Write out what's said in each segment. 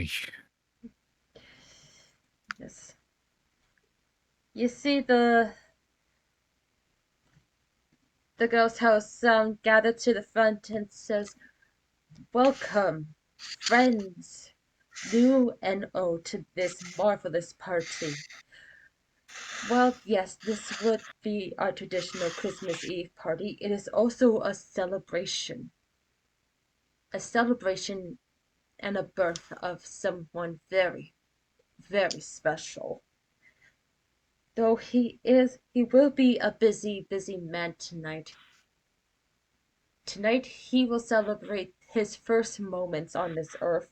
Ay. Yes. You see the ghost house gathered to the front and says, "Welcome, friends, new and old, to this marvelous party. Well, yes, this would be our traditional Christmas Eve party. It is also a celebration and a birth of someone very, very special. Though he will be a busy, busy man tonight. Tonight he will celebrate his first moments on this earth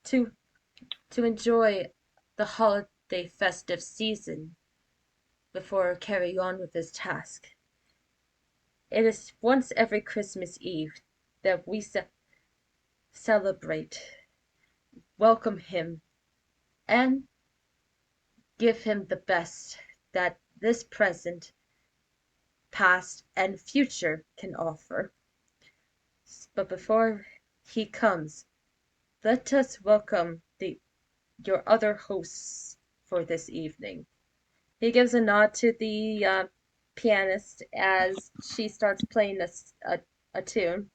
to to enjoy the holiday festive season before carrying on with his task. It is once every Christmas Eve that we celebrate, welcome him, and give him the best that this present, past, and future can offer. But before he comes, let us welcome your other hosts for this evening. He gives a nod to the pianist as she starts playing a tune.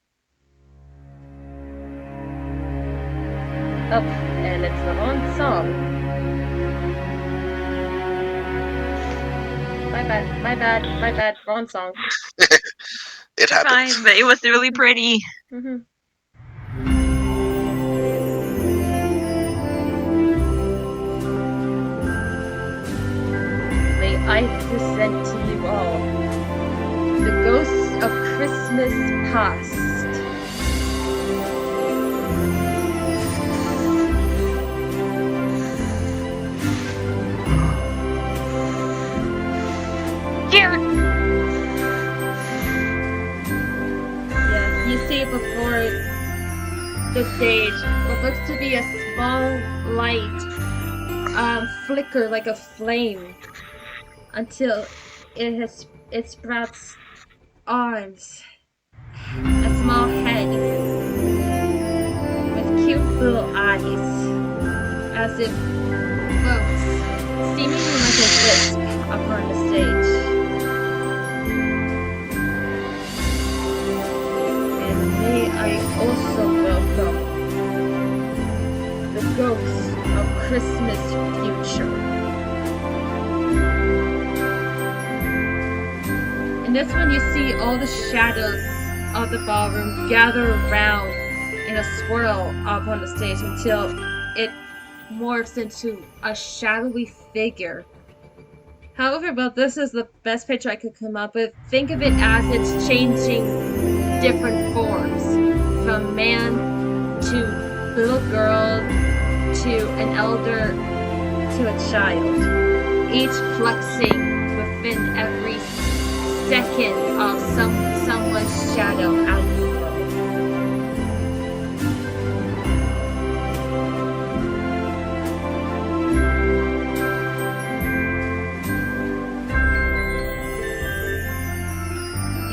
Oh, and it's the wrong song. My bad, wrong song. It happens. Fine, but it was really pretty. Mm-hmm. May I present to you all the ghosts of Christmas past. Here. Yeah, you see before the stage what looks to be a small light flicker like a flame until it sprouts arms, a small head with cute little eyes, as it floats, seemingly like a wisp upon the stage. And may I also welcome the ghosts of Christmas future. In this one, you see all the shadows of the ballroom gather around in a swirl up on the stage until it morphs into a shadowy figure. However, well, this is the best picture I could come up with. Think of it as it's changing different forms, from man to little girl to an elder to a child, each flexing within every second of someone's shadow out in the world.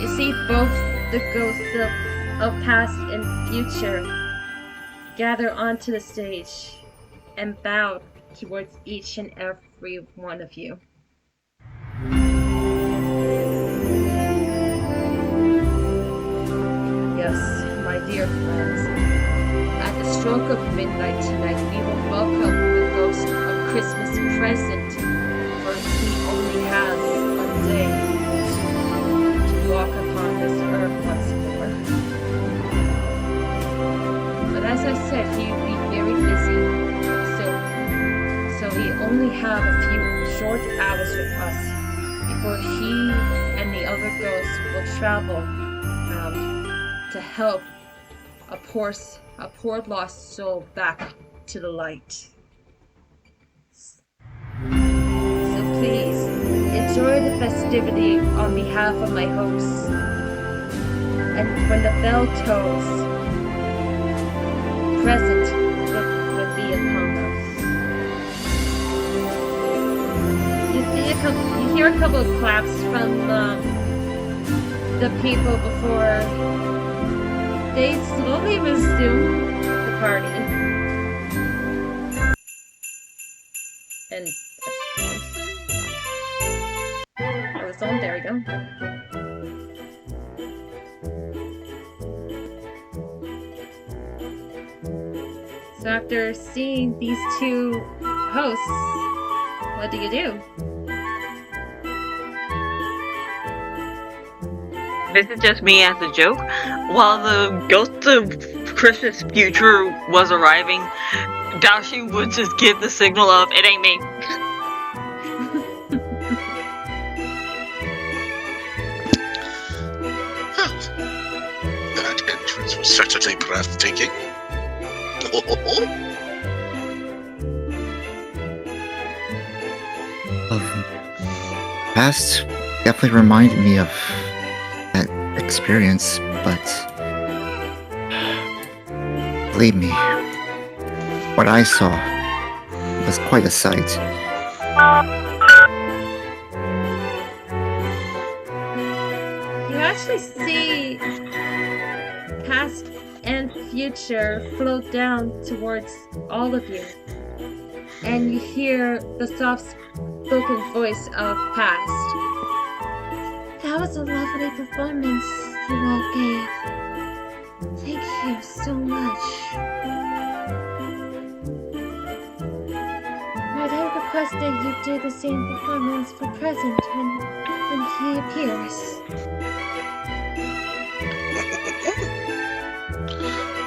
You see both the ghosts of past and future gather onto the stage and bow towards each and every one of you. Yes, my dear friends, at the stroke of midnight tonight, we will welcome the ghost of Christmas present, for he only has a day to walk upon this earth once more. But as I said, he will be very busy, so we only have a few short hours with us before he and the other ghosts will travel to help a poor lost soul back to the light. So please enjoy the festivity on behalf of my hosts. And when the bell tolls, present will be upon us. You hear a couple of claps from the people before they slowly resume the party. So after seeing these two hosts, what do you do? This is just me as a joke. While the ghost of Christmas future was arriving, Dashi would just give the signal of, it ain't me. That entrance was certainly breathtaking. Past definitely reminded me of that experience, but believe me, what I saw was quite a sight. You actually see past and future float down towards all of you. And you hear the soft-spoken voice of past. That was a lovely performance you all gave. Thank you so much. Might I request that you do the same performance for present when he appears?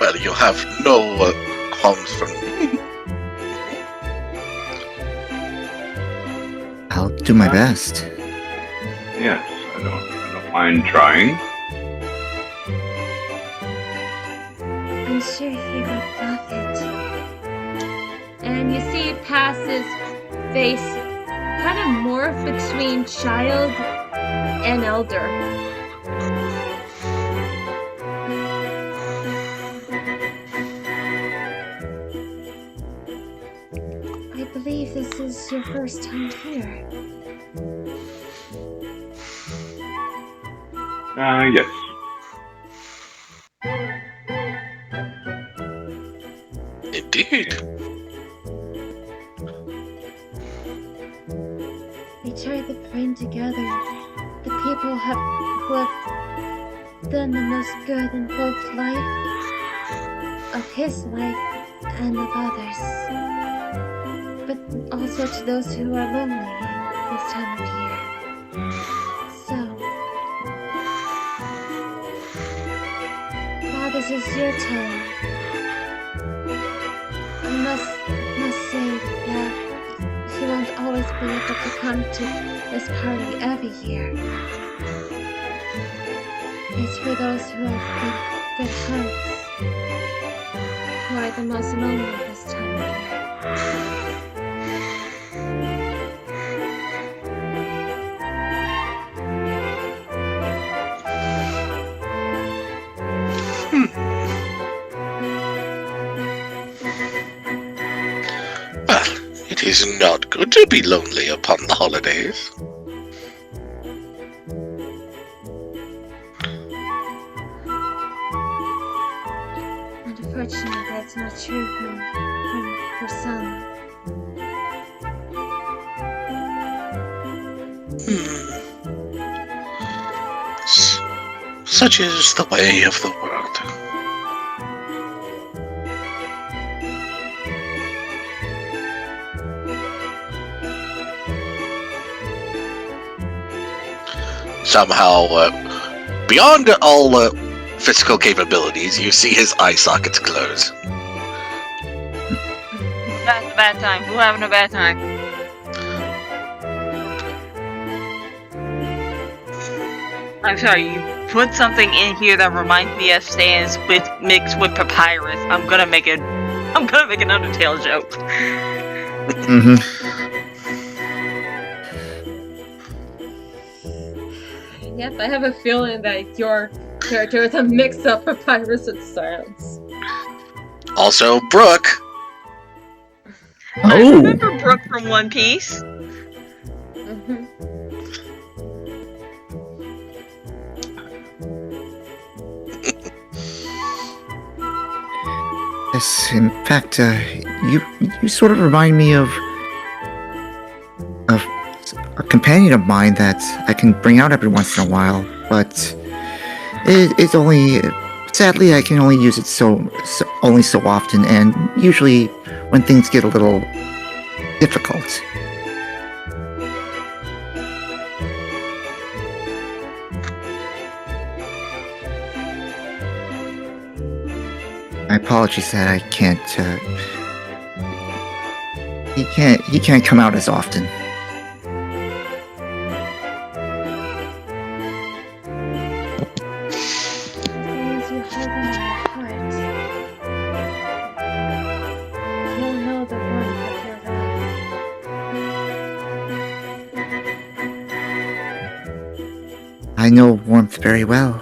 Well, you have no qualms from me. I'll do my best. Yes, I don't mind trying. I'm sure he would love it. And you see Pass's face kind of morph between child and elder. I believe this is your first time here. Yes. Indeed. We tried to bring together the people who have done the most good in both life, of his life, and of others. But also to those who are lonely this time of year. So, while this is your time, I must say that you won't always be able to come to this party every year. It's for those who have good hearts, who are the most lonely this time of year. Well, it is not good to be lonely upon the holidays. Unfortunately, that's not true for some. Such is the way of the world. Somehow, beyond all physical capabilities, you see his eye sockets close. That's a bad time. We're having a bad time. I'm sorry, you put something in here that reminds me of Sans with mixed with papyrus. I'm gonna make an Undertale joke. Mm-hmm. Yep, I have a feeling that your character is a mix of papyrus and silence. Also, Brooke. I Oh! remember Brooke from One Piece. Mm-hmm. Yes, in fact, you sort of remind me of a companion of mine that I can bring out every once in a while, but it's only Sadly, I can only use it only so often, and usually when things get a little difficult. My apologies that I can't. He can't come out as often. As you hold him in your heart, you'll know the warmth of your love. I know warmth very well.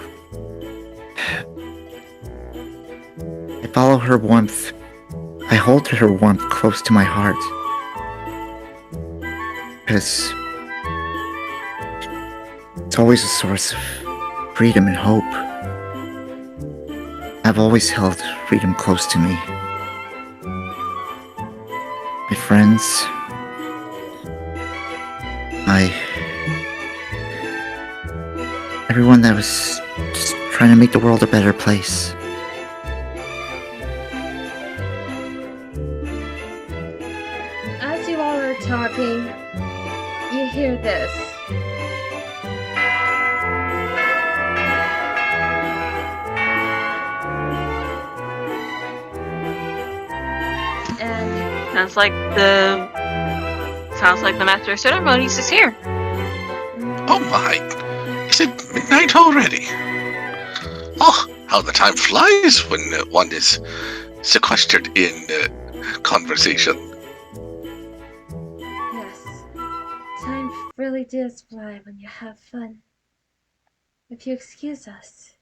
I follow her warmth. I hold her warmth close to my heart. Because it's always a source of freedom and hope. I've always held freedom close to me. My friends, everyone that was just trying to make the world a better place. As you all are talking, you hear this. And Sounds like the master of ceremonies is here. Oh my! Is it midnight already? Oh, how the time flies when one is sequestered in conversation. yes, time really does fly when you have fun. If you excuse us,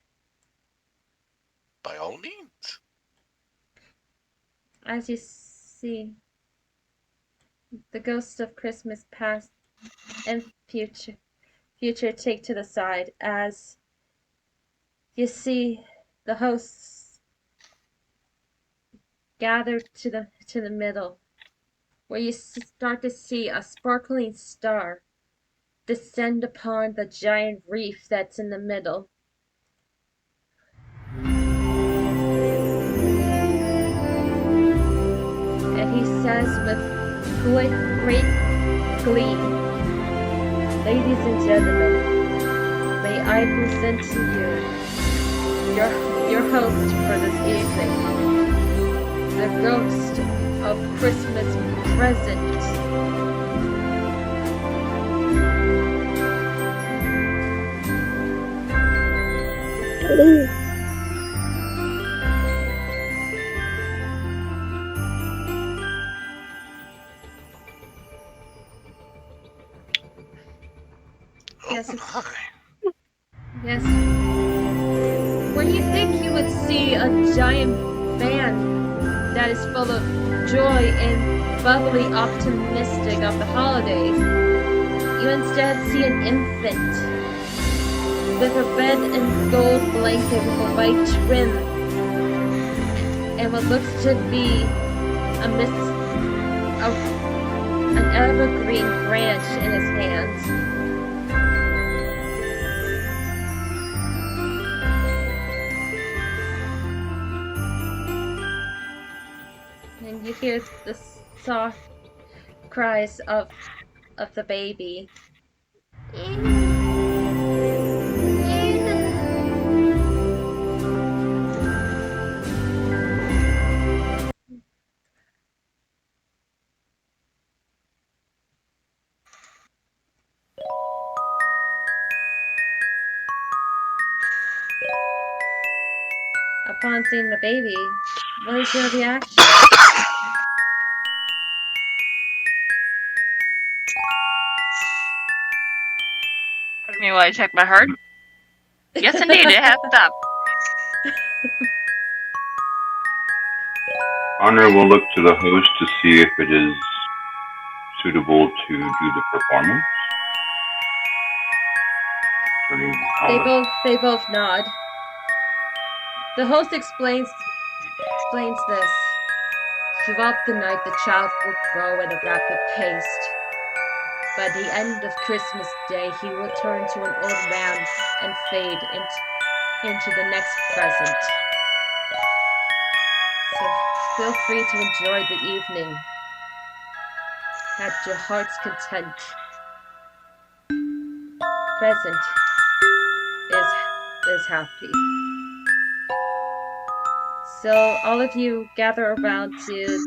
By all means. as you see, the ghosts of Christmas past and future take to the side as you see the hosts gather to the middle, where you start to see a sparkling star descend upon the giant reef that's in the middle. And he says with great glee, "Ladies and gentlemen, may I present to you your host for this evening, the ghost of Christmas present." Yes, Oh my. yes. Where you think you would see a giant man that is full of joy and bubbly optimistic of the holidays, you instead see an infant with a red and gold blanket with a white trim and what looks to be an evergreen branch in his hands. And you hear the soft cries of the baby. Upon seeing the baby, what is your reaction? Meanwhile, I check my heart. Yes, indeed, it has stopped. Honor will look to the host to see if it is suitable to do the performance. They both nod. The host explains this. Throughout the night, the child will grow at a rapid pace. By the end of Christmas Day, he will turn to an old man and fade into the next present. So feel free to enjoy the evening at your heart's content. Present is happy. So all of you gather around to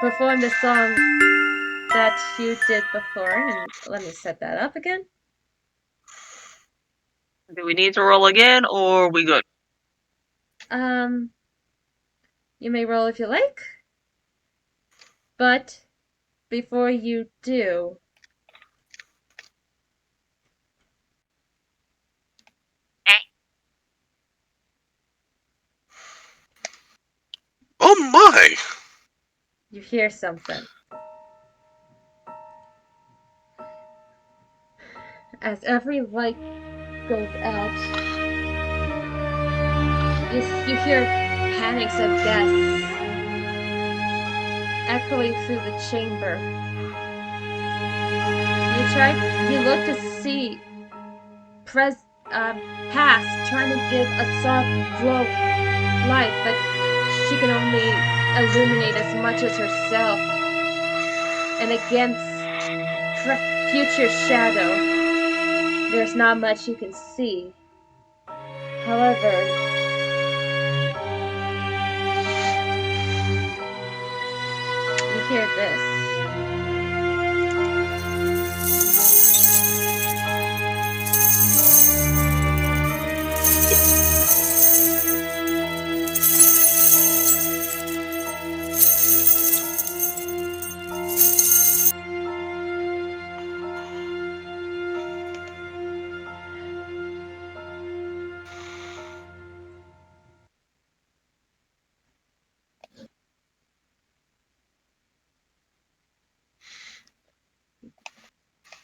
perform the song that you did before, and let me set that up again. Do we need to roll again, or we good? You may roll if you like, but before you do, Oh my! you hear something. As every light goes out, you hear panics of guests echoing through the chamber. You look to see Past trying to give a soft glow of light, but she can only illuminate as much as herself. And against future shadow, there's not much you can see. However, you hear this.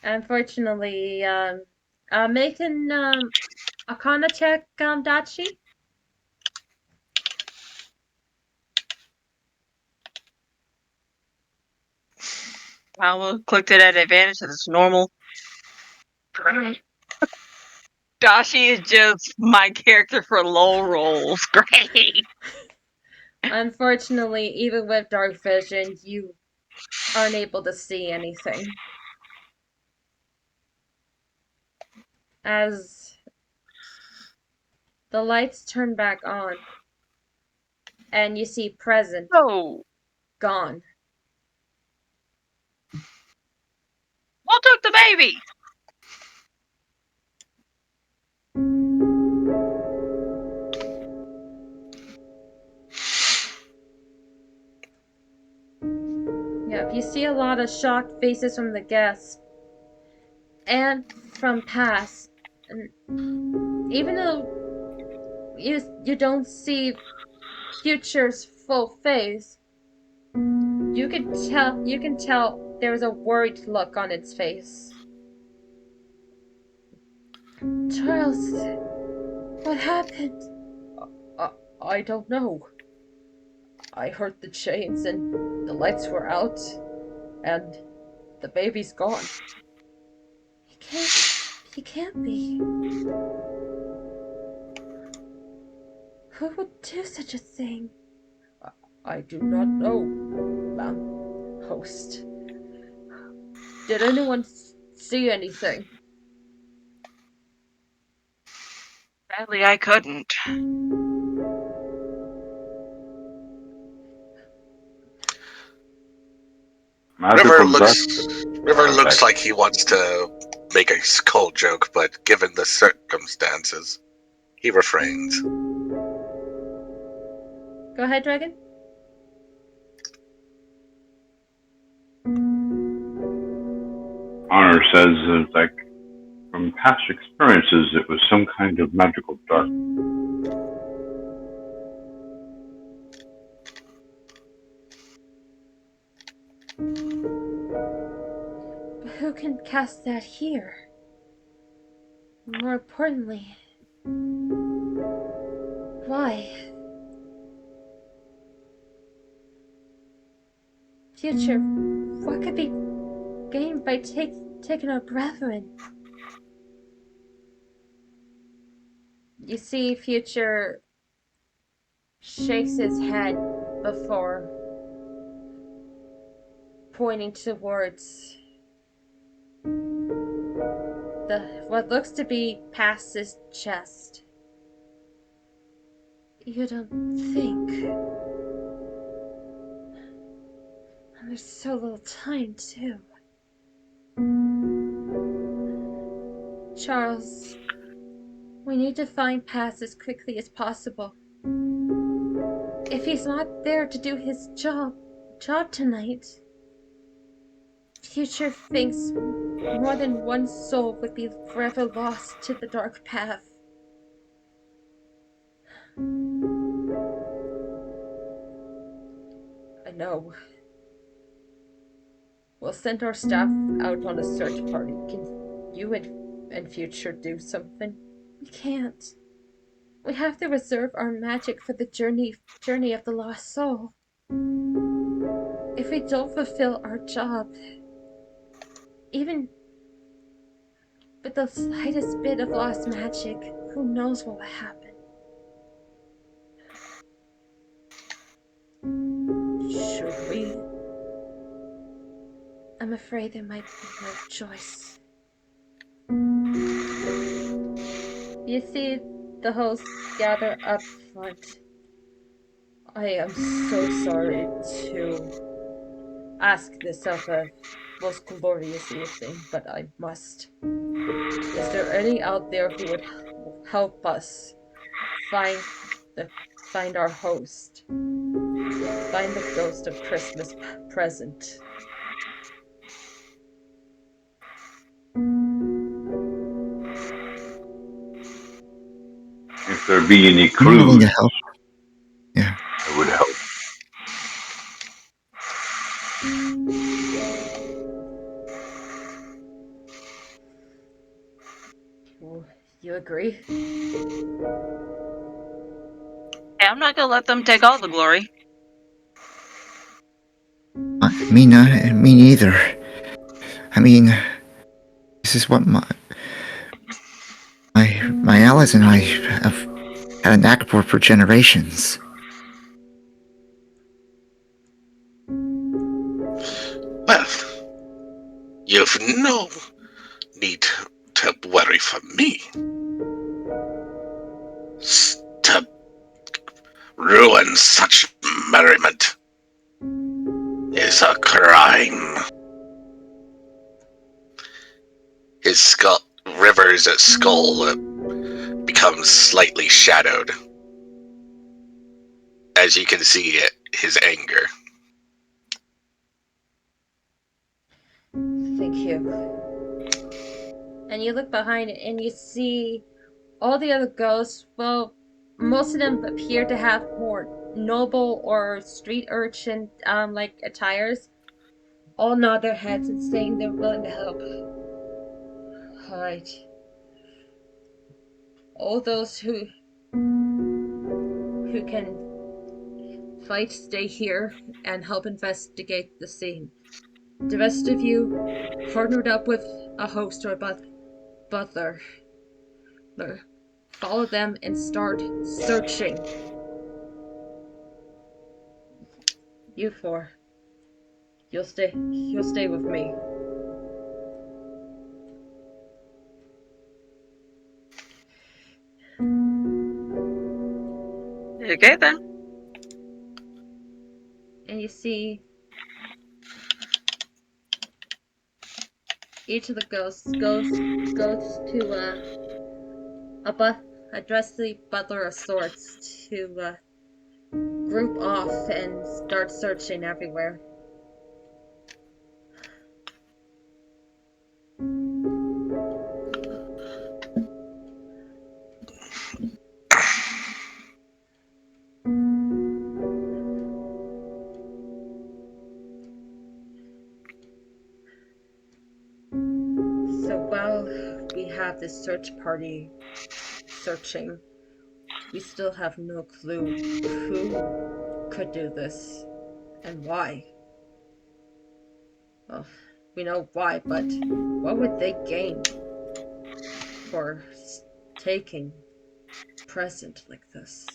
Unfortunately, make an Arcana check, Dachi. I will click it at advantage, and it's normal. Dashi is just my character for low rolls. Great. Unfortunately, even with dark vision, you aren't able to see anything. As the lights turn back on, and you see Present Oh, gone. who took the baby? Yep, you see a lot of shocked faces from the guests and from past. And even though you don't see Future's full face, you can tell there was a worried look on its face. Charles, what happened? I don't know. I heard the chains and the lights were out, and the baby's gone. He can't be. Who would do such a thing? I do not know, host. Did anyone see anything? Sadly, I couldn't. River Magical dust. looks like he wants to make a skull joke, but given the circumstances, he refrains. Go ahead, Dragon. Honor says it's like from past experiences, it was some kind of magical dust. But who can cast that here? More importantly, why? Future, what could be gained by taking our brethren? You see, Future shakes his head before pointing towards what looks to be past his chest. You don't think? And there's so little time, too. Charles, we need to find Paz as quickly as possible. If he's not there to do his job tonight, Future thinks more than one soul would be forever lost to the dark path. I know. We'll send our staff out on a search party. Can you and Future do something? We can't. We have to reserve our magic for the journey of the lost soul. If we don't fulfill our job, even with the slightest bit of lost magic, who knows what will happen? Should we? I'm afraid there might be no choice. You see the hosts gather up front. I am so sorry to ask this of a most glorious evening, but I must. Is there any out there who would help us find our host? Find the ghost of Christmas present. If there be any I'm willing clues, to help. Yeah. I would help. You agree? Hey, I'm not gonna let them take all the glory. Me neither. I mean, this is what my allies and I have had a knack for generations. Well, you've no need to worry for me. To ruin such merriment is a crime. His skull, River's skull becomes slightly shadowed. As you can see it, his anger. Thank you. And you look behind it and you see all the other ghosts. Well, most of them appear to have more noble or street urchin like attires. All nod their heads and saying they're willing to help. Alright. All those who can fight stay here and help investigate the scene. The rest of you partnered up with a host or a butler. Follow them and start searching. You four. You'll stay with me. Okay then. And you see each of the ghosts goes to a dressy butler of sorts to group off and start searching everywhere. So while we have this search party searching, we still have no clue who could do this and why. Well, we know why, but what would they gain for taking present like this.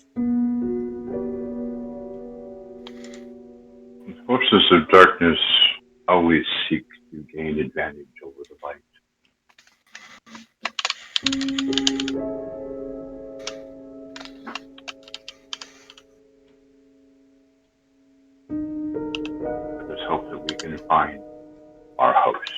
The forces of darkness always seek to gain advantage over the light. Let us hope that we can find our host.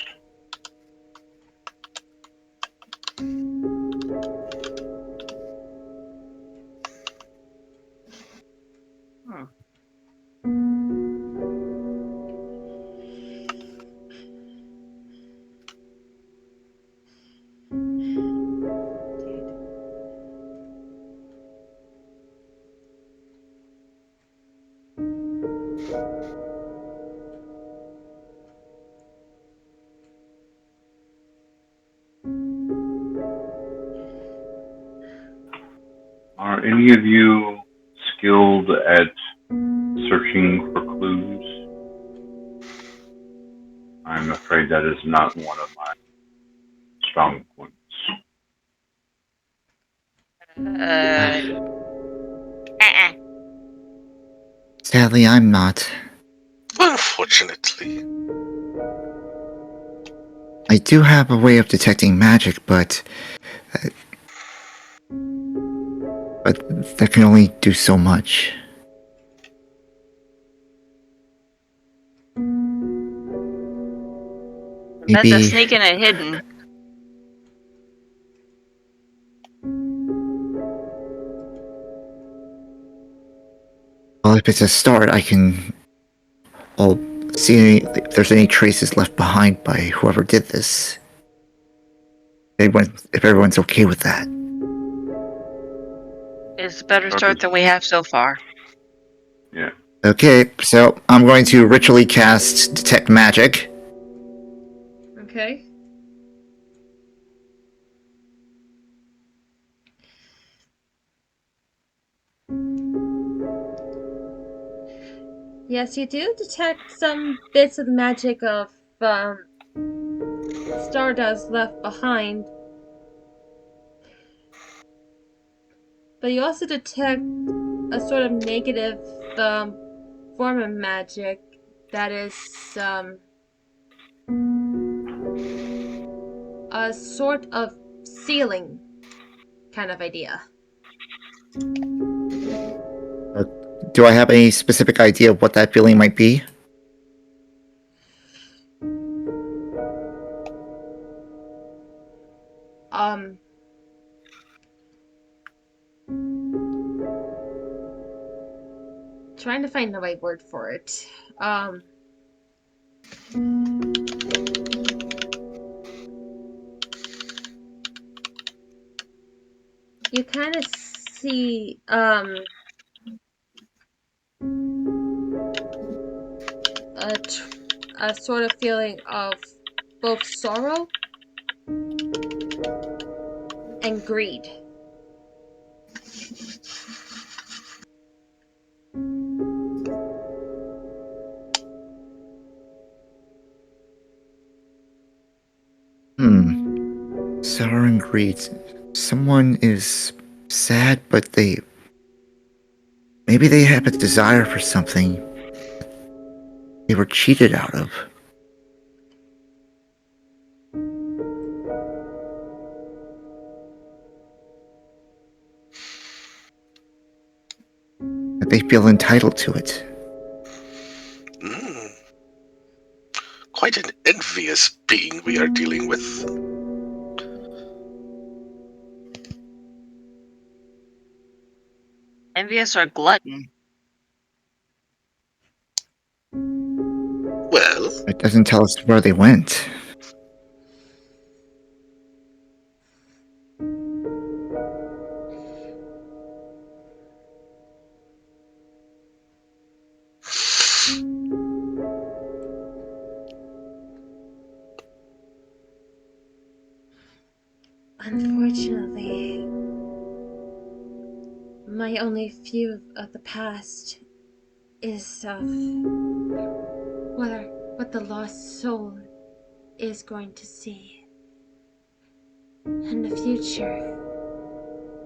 Are any of you skilled at searching for clues? I'm afraid that is not one of my strong points. Sadly, I'm not. Unfortunately. I do have a way of detecting magic, but that can only do so much. That's a Maybe. sneak and a hidden. Well, if it's a start, I'll see if there's any traces left behind by whoever did this. If everyone's okay with that. It's a better start than we have so far. Yeah. Okay, so I'm going to ritually cast Detect Magic. Okay. Yes, you do detect some bits of the magic of Stardust left behind. But you also detect a sort of negative form of magic that is a sort of ceiling kind of idea. Do I have any specific idea of what that feeling might be? Trying to find the right word for it. You kind of see a sort of feeling of both sorrow and greed. Sorrow and greed. Someone is sad, but maybe they have a desire for something they were cheated out of. That they feel entitled to it. Quite an envious being we are dealing with. Envious or glutton? Well, It doesn't tell us where they went. Unfortunately, my only view of the past is of what the lost soul is going to see in the future.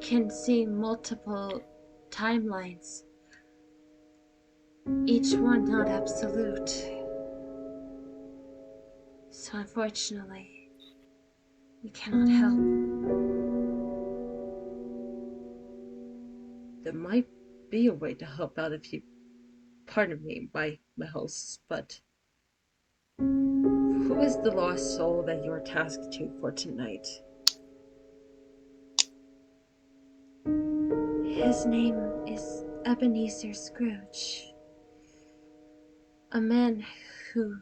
can see multiple timelines, each one not absolute. So unfortunately, we cannot help. There might be a way to help out if you pardon me, my hosts, but who is the lost soul that you are tasked to for tonight? His name is Ebenezer Scrooge. A man who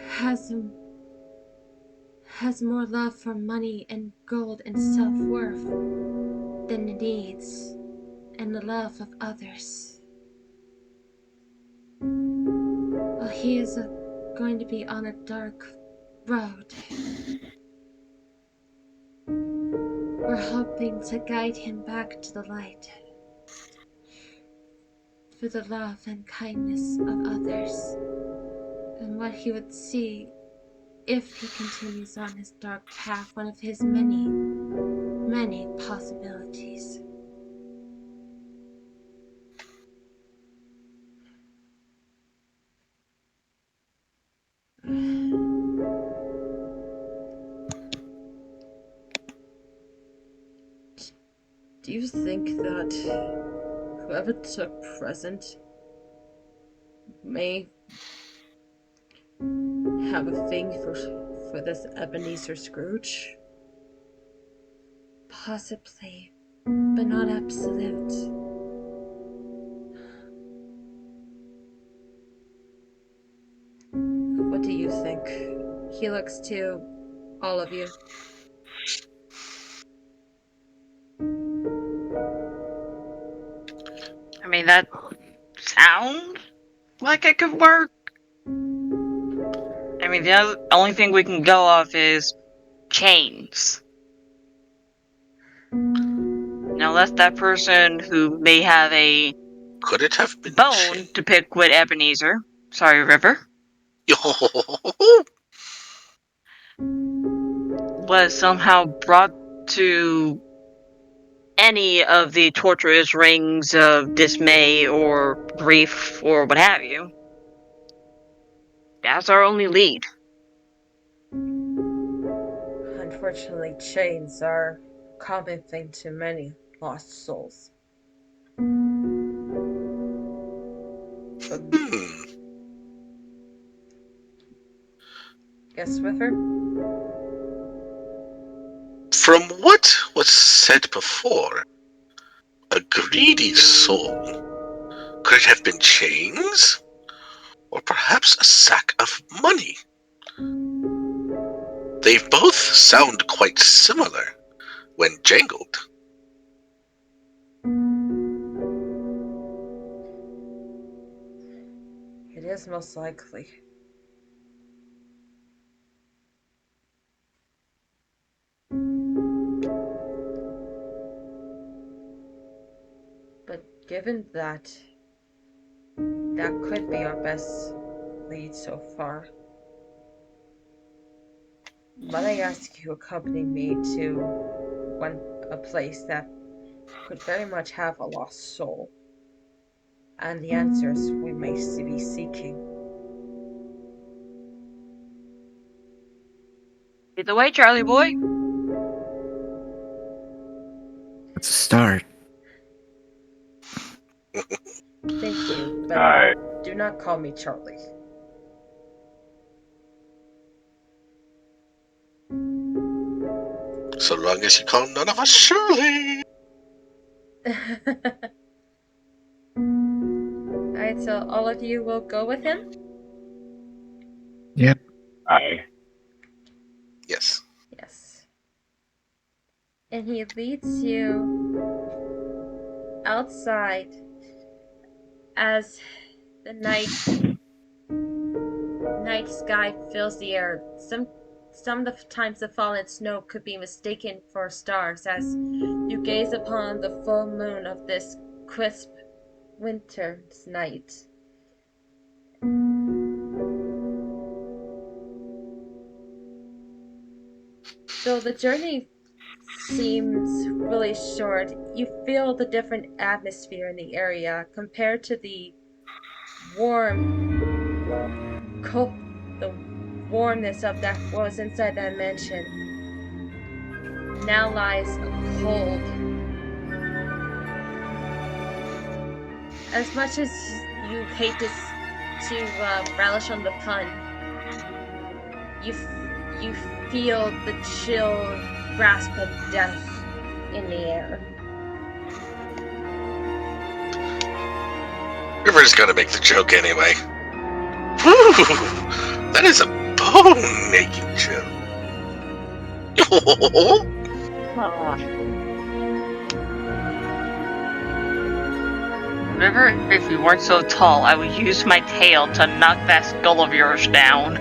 has more love for money and gold and self-worth than the needs and the love of others. Well, he is going to be on a dark road. We're hoping to guide him back to the light through the love and kindness of others, and what he would see if he continues on his dark path, one of his many, many possibilities. Do you think that whoever took present may have a thing for this Ebenezer Scrooge? Possibly, but not absolute. What do you think? He looks to all of you. I mean, that sounds like it could work. I mean, the only thing we can go off is chains. Now, unless that person who may have a Could it have been bone to pick with Ebenezer, sorry, River, was somehow brought to any of the torturous rings of dismay or grief or what have you. That's our only lead. Unfortunately, chains are a common thing to many lost souls. Yes, Swiffer? From what was said before, a greedy soul. Could it have been chains? Or perhaps a sack of money? They both sound quite similar when jangled. It is most likely. But given that could be our best lead so far, might I ask you accompany me to a place that could very much have a lost soul and the answers we may be seeking. Lead the way, Charlie boy. It's a start. Thank you, but Aye. do not call me Charlie. So long as you call none of us Shirley. Alright, so all of you will go with him? Yep. Aye. Yes. Yes. And he leads you outside as the night sky fills the air. Some of the times the fallen snow could be mistaken for stars as you gaze upon the full moon of this crisp winter's night. Though the journey seems really short. You feel the different atmosphere in the area compared to the the warmness of that what was inside that mansion. Now lies a cold. As much as you hate to relish on the pun, you feel the chill grasp of death in the air. We were just gonna make the joke anyway. Whew, that is a bone-making chill. River, if you weren't so tall, I would use my tail to knock that skull of yours down.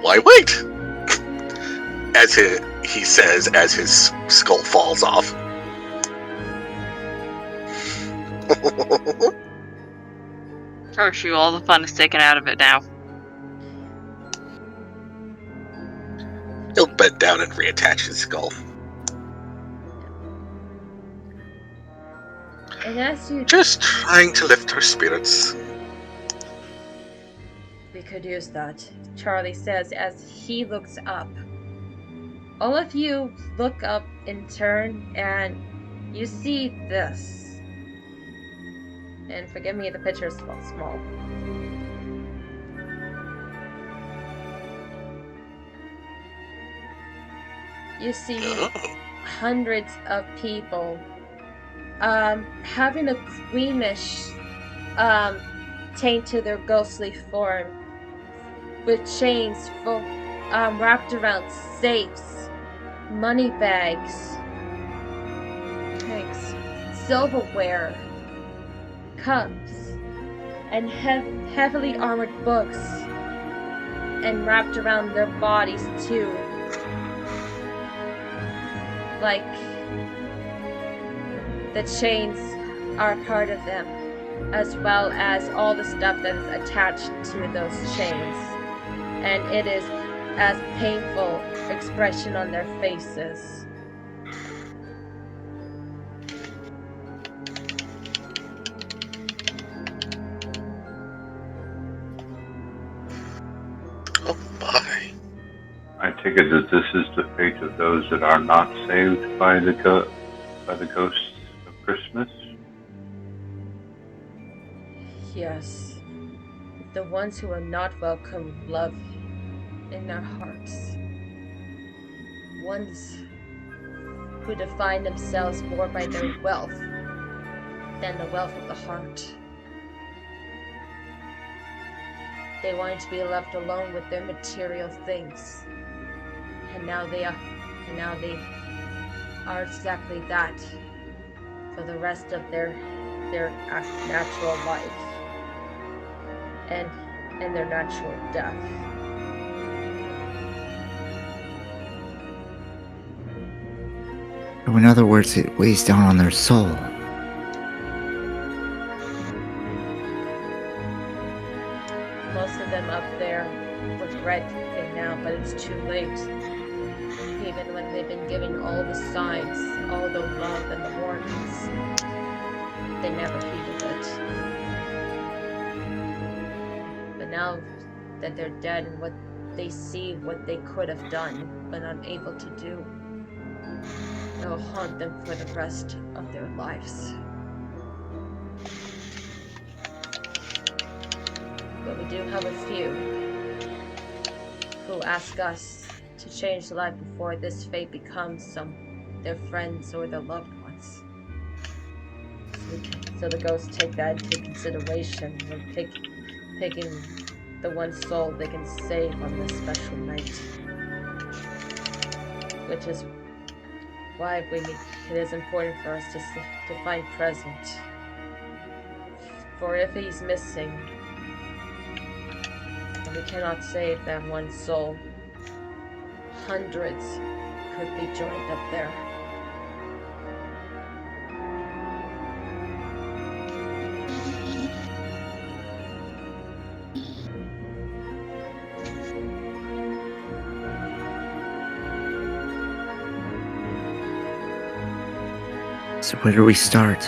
Why wait? As he says as his skull falls off. Curse you, all the fun is taken out of it now. He'll bend down and reattach his skull. And as you Just trying to lift her spirits. We could use that, Charlie says as he looks up. All of you look up in turn and you see this. And forgive me, the picture is small. You see hundreds of people having a greenish taint to their ghostly form, with chains wrapped around safes, money bags, silverware, cups, and heavily armored books, and wrapped around their bodies too. Like the chains are part of them, as well as all the stuff that is attached to those chains. And it is as painful expression on their faces. Oh my. I take it that this is the fate of those that are not saved by the ghosts of Christmas. Yes. The ones who are not welcome love in their hearts. Ones who define themselves more by their wealth than the wealth of the heart. They wanted to be left alone with their material things. And now they are exactly that for the rest of their natural life and their natural death. So in other words, it weighs down on their soul. Most of them up there regret it now, but it's too late. Even when they've been given all the signs, all the love and the warnings, they never heeded it. But now that they're dead and what they see what they could have done but unable to do, it will haunt them for the rest of their lives. But we do have a few who ask us to change the life before this fate becomes their friends or their loved ones. So the ghosts take that into consideration when picking the one soul they can save on this special night. Which is why it is important for us to find present. For if he's missing, and we cannot save that one soul, hundreds could be joined up there. So where do we start?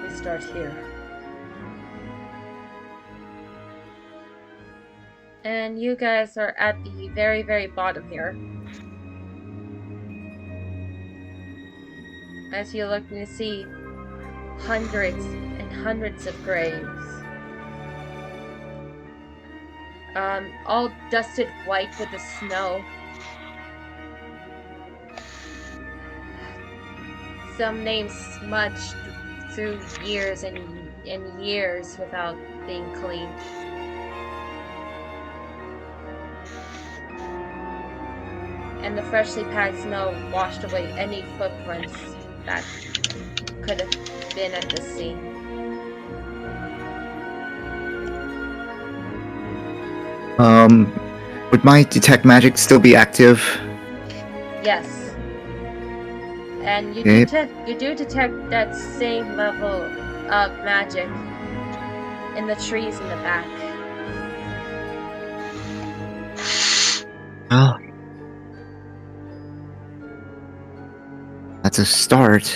We start here. And you guys are at the very, very bottom here. As you look, you see hundreds and hundreds of graves. All dusted white with the snow. Some names smudged through years and years without being cleaned. And the freshly packed snow washed away any footprints that could have been at the scene. Would my detect magic still be active? Yes. And you do detect that same level of magic in the trees in the back. Well, that's a start.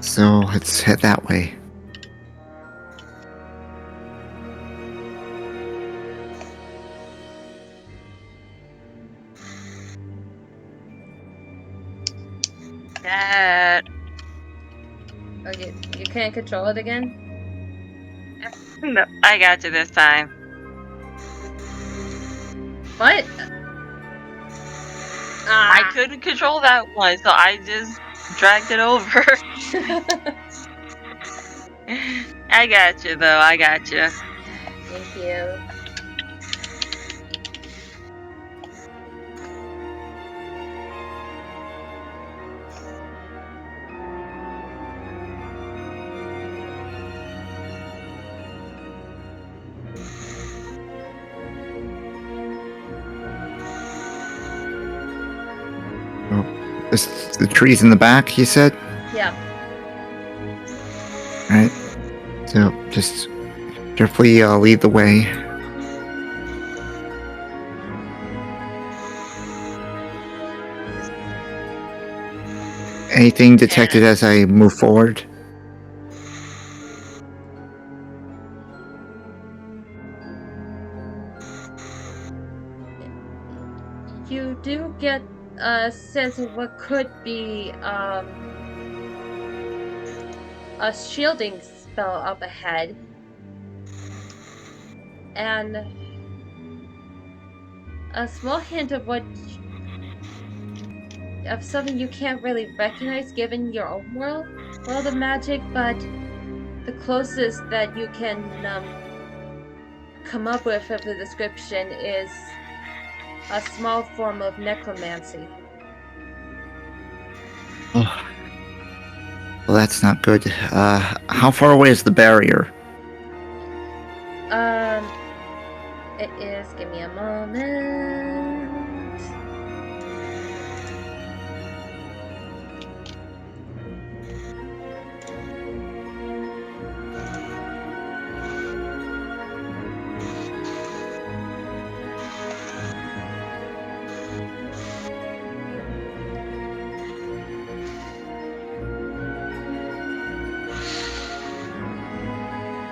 So let's head that way. Dad. Oh, you can't control it again? No, I got you this time. What? I couldn't control that one, so I just dragged it over. I got you, though. I got you. Thank you. The trees in the back, you said? Yeah. Alright. So, just carefully lead the way. Anything detected as I move forward? You do get a sense of what could be a shielding spell up ahead. And a small hint of something you can't really recognize given your own world of magic, but the closest that you can come up with the description is a small form of necromancy. Oh. Well, that's not good. How far away is the barrier? It is, give me a moment.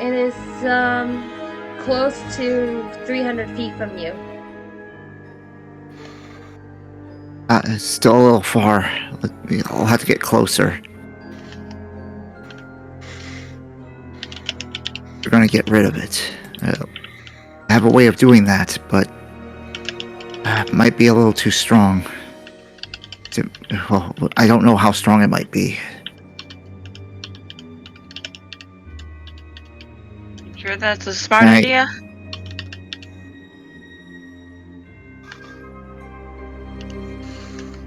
It is, close to 300 feet from you. It's still a little far. I'll have to get closer. We're gonna get rid of it. I have a way of doing that, but it might be a little too strong. Well, I don't know how strong it might be. Sure that's a smart idea?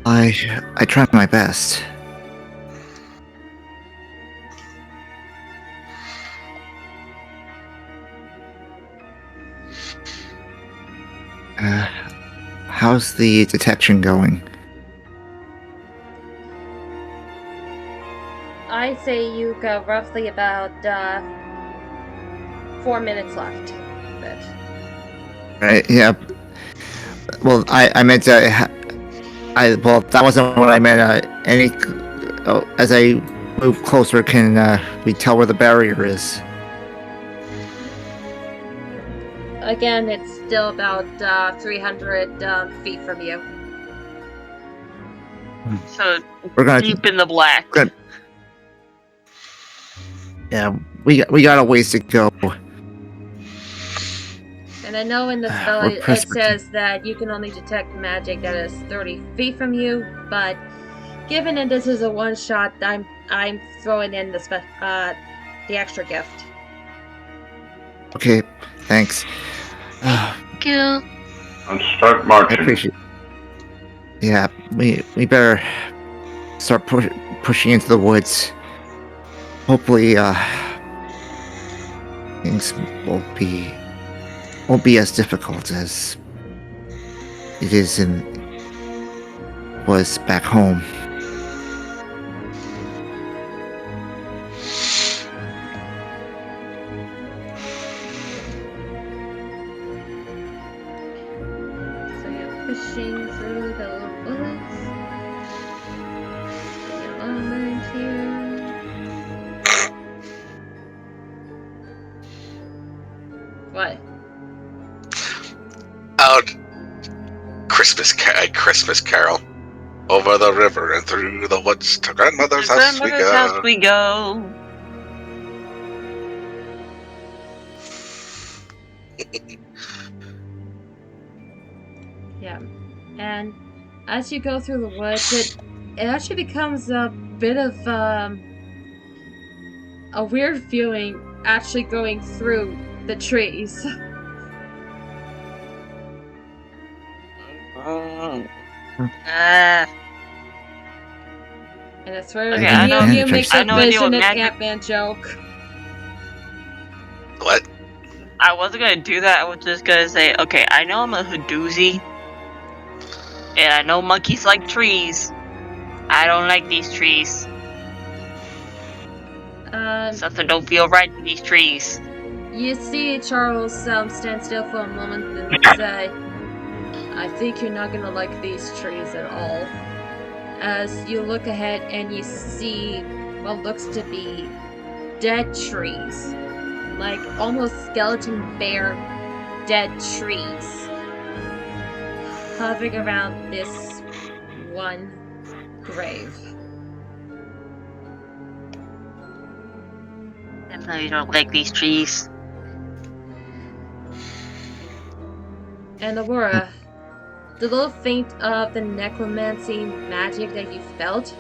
I tried my best. How's the detection going? I'd say you got roughly about 4 minutes left. But Right? Yeah. Well, I meant well, that wasn't what I meant. As I move closer, can we tell where the barrier is? Again, it's still about 300 feet from you. So We're gonna, deep in the black. Good. Yeah, we got a ways to go. And I know in the spell We're it pressed for says that you can only detect magic that is 30 feet from you, but given that this is a one shot, I'm throwing in the extra gift. Okay, thanks. Thank you. And start I marching. appreciate. Yeah, we better start pushing into the woods. Hopefully, things won't be as difficult as it was back home. So you're pushing through the woods. Give me a moment here. What? Out Christmas Carol. Over the river and through the woods to grandmother's To house we grandmother's go. house we go. Yeah. And as you go through the woods, it actually becomes a bit of a weird feeling actually going through the trees. Ah, And I swear, okay, if I any know. of you make I a have no idea what vision of magic. Ant-Man joke. What? I wasn't gonna do that. I was just gonna say, okay, I know I'm a Hadoozy, and I know monkeys like trees. I don't like these trees. Something don't feel right in these trees. You see Charles stand still for a moment and say, I think you're not gonna like these trees at all. As you look ahead and you see what looks to be dead trees. Like almost skeleton bear dead trees. Hovering around this one grave. Definitely don't like these trees. And Aurora, the little feint of the necromancy magic that you felt,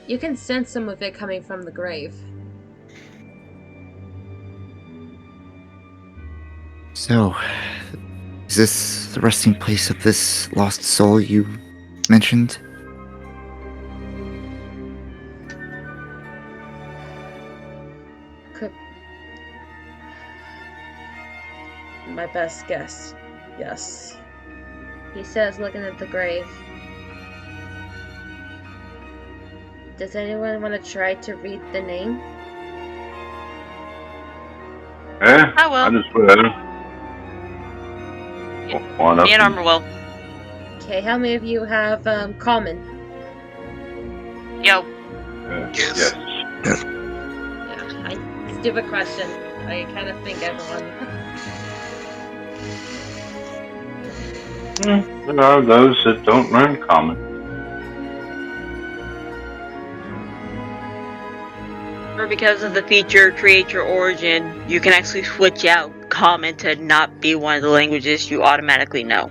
you can sense some of it coming from the grave. So, is this the resting place of this lost soul you mentioned? Could my best guess. Yes. He says, looking at the grave. Does anyone want to try to read the name? Eh? I will. I just will. One up. Me and Armor will. Okay, how many of you have common? Yo. Yes. Yeah, stupid question. I kind of think everyone. There are those that don't learn common. Or because of the feature Create Your Origin, you can actually switch out common to not be one of the languages you automatically know.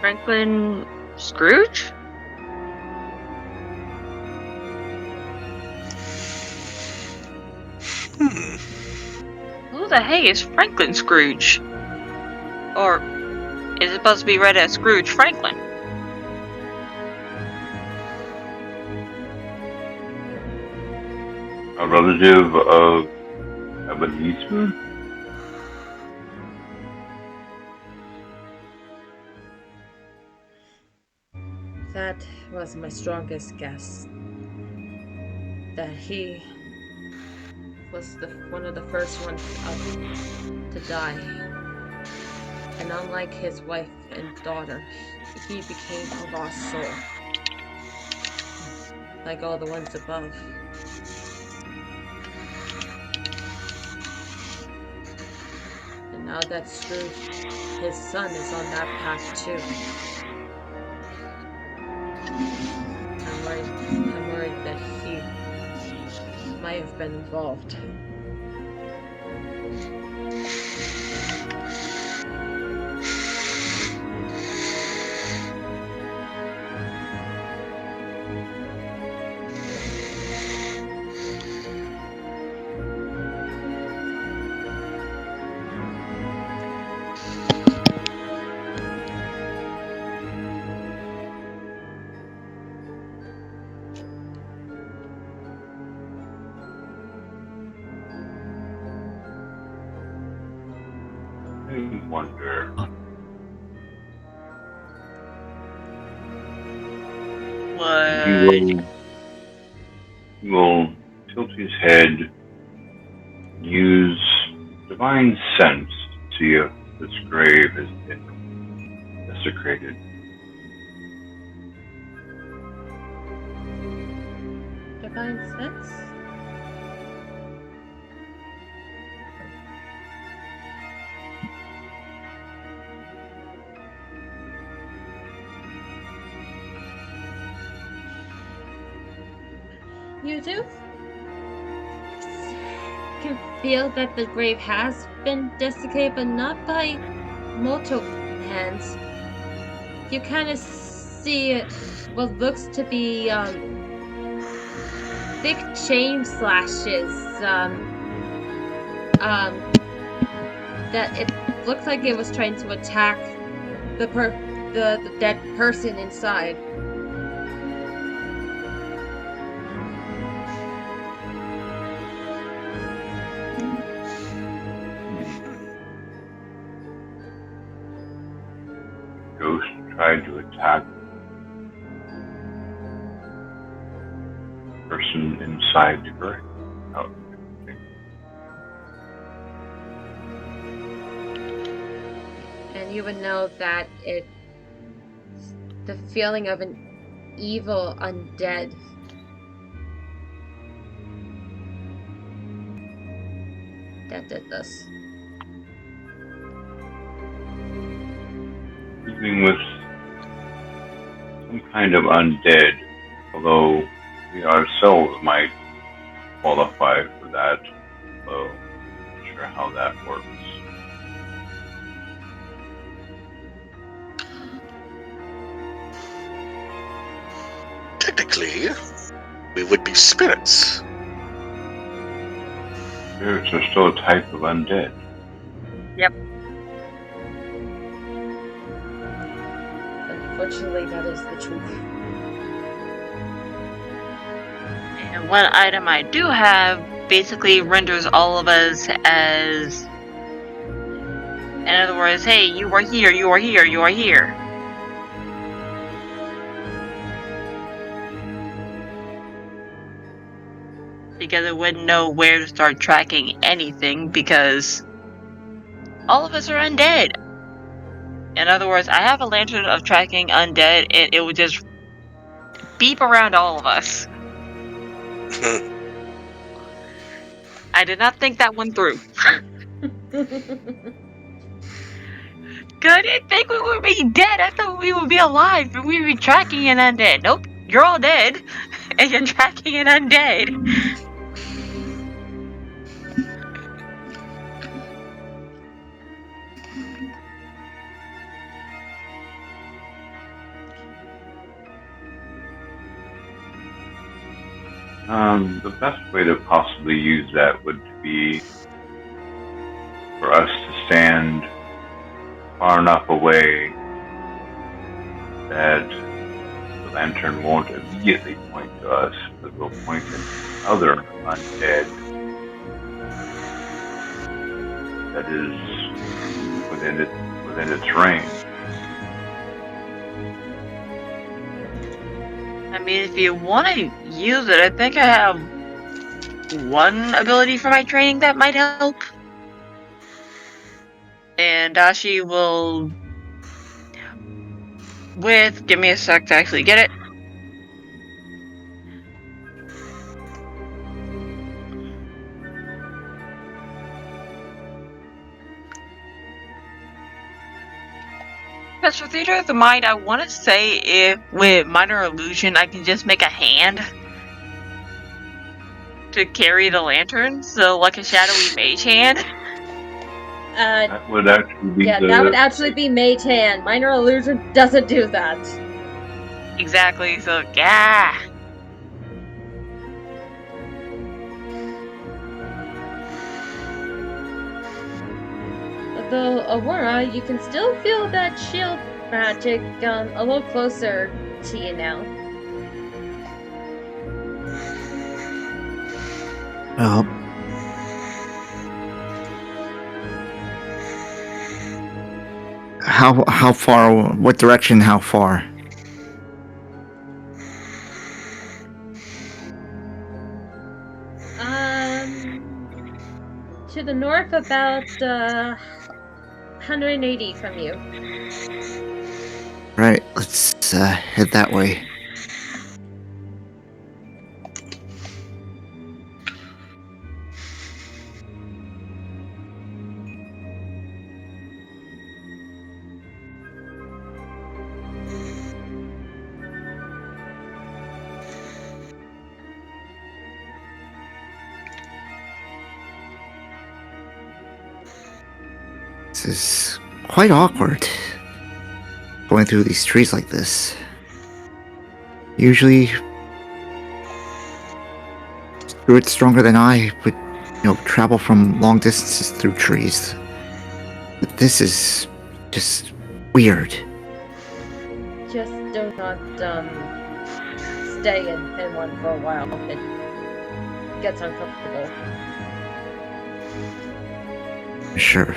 Franklin Scrooge? Who the heck is Franklin Scrooge? Or is it supposed to be read as Scrooge Franklin? A relative of Ebenezer? That was my strongest guess. That he was one of the first ones up to die. And unlike his wife and daughter, he became a lost soul. Like all the ones above. And now that Scrooge, his son, is on that path too. I'm worried that he might have been involved. I wonder. What? He will tilt his head, use divine sense to see if this grave has been desecrated. Divine sense? You do? Can feel that the grave has been desiccated, but not by mortal hands. You kind of see what looks to be big chain slashes. That it looks like it was trying to attack the dead person inside. Ghost tried to attack the person inside the grave. Oh, And you would know that the feeling of an evil undead that did this. dealing with some kind of undead, although we ourselves might qualify for that. So, not sure how that works. Technically, we would be spirits. Spirits are still a type of undead. Unfortunately, that is the truth. And one item I do have basically renders all of us as, in other words, hey, you are here, you are here, you are here. Because it wouldn't know where to start tracking anything because all of us are undead. In other words, I have a lantern of tracking undead and it would just beep around all of us. I did not think that one through. I didn't think we would be dead. I thought we would be alive and we would be tracking an undead. Nope, you're all dead and you're tracking an undead. The best way to possibly use that would be for us to stand far enough away that the lantern won't immediately point to us, but will point at other undead that is within its range. I mean, if you want to use it, I think I have one ability for my training that might help. And Dashi will... give me a sec to actually get it. Because for Theater of the Mind, I want to say if with Minor Illusion I can just make a hand to carry the lantern, so like a shadowy mage hand. That would actually be that would actually be Mage Hand. Minor Illusion doesn't do that. Exactly, so yeah. Though, Aurora, you can still feel that shield magic a little closer to you now. How far? What direction? How far? To the north, about 180 from you. Right. Let's head that way. This is quite awkward, going through these trees like this. Usually, spirits stronger than I would, travel from long distances through trees. But this is just weird. Just do not stay in one for a while. It gets uncomfortable. Sure.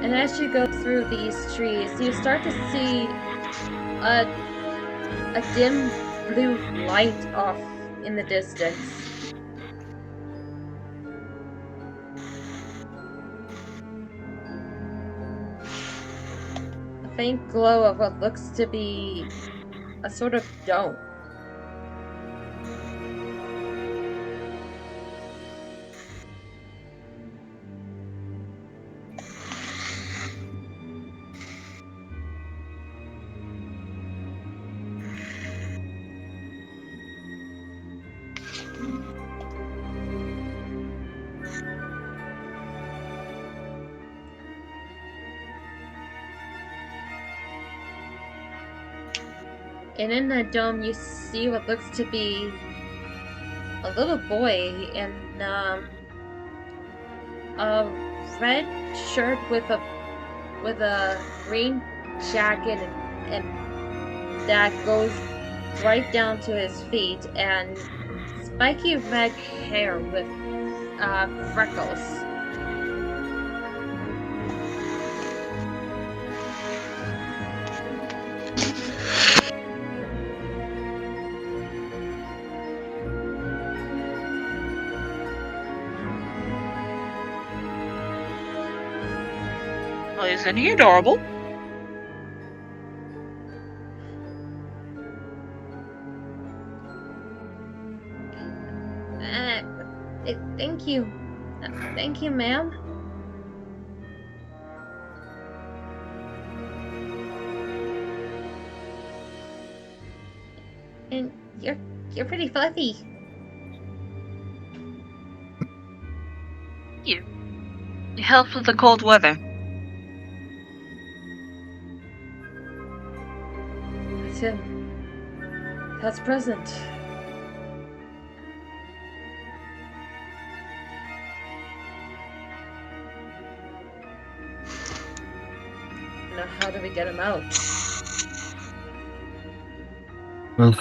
And as you go through these trees, you start to see a dim blue light off in the distance. A faint glow of what looks to be a sort of dome. And in that dome, you see what looks to be a little boy in a red shirt with a green jacket and that goes right down to his feet, and spiky red hair with freckles. Well, isn't he adorable? Thank you. Thank you, ma'am. And you're pretty fluffy. It helps with the cold weather. That's present. Now, how do we get him out? Well,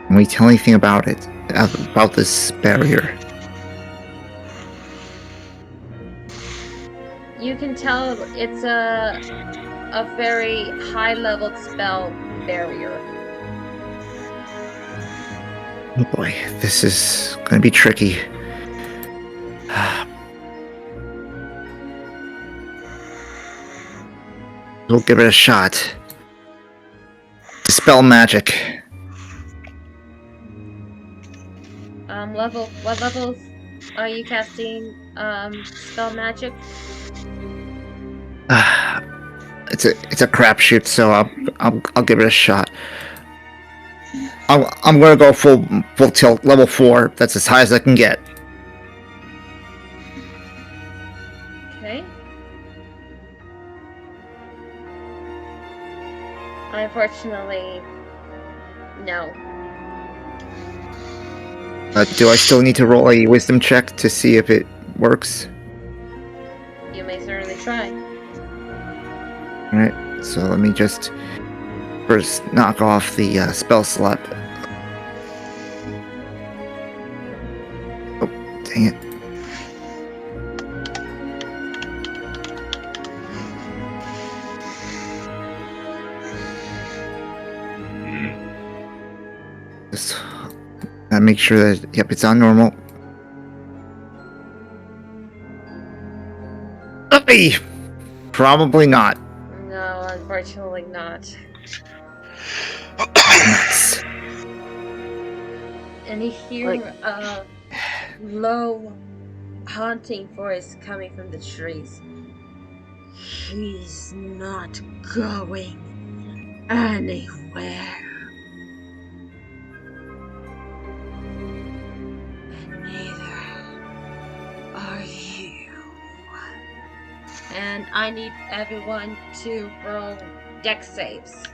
can we tell anything about it? About this barrier? You can tell it's a very high-leveled spell barrier. Oh boy, this is gonna be tricky. We'll give it a shot. Dispel magic. What levels are you casting spell magic? It's a crapshoot, so I'll give it a shot. I'm gonna go full tilt, level 4. That's as high as I can get. Okay. Unfortunately, no. Do I still need to roll a wisdom check to see if it works? You may certainly try. Alright, so let me just first knock off the spell slot. Oh, dang it. Just gotta make sure that, yep, it's on normal. Hey! Probably not. No, unfortunately not. Nuts. And you hear a low, haunting voice coming from the trees. He's not going anywhere. And neither are you. And I need everyone to roll dex saves.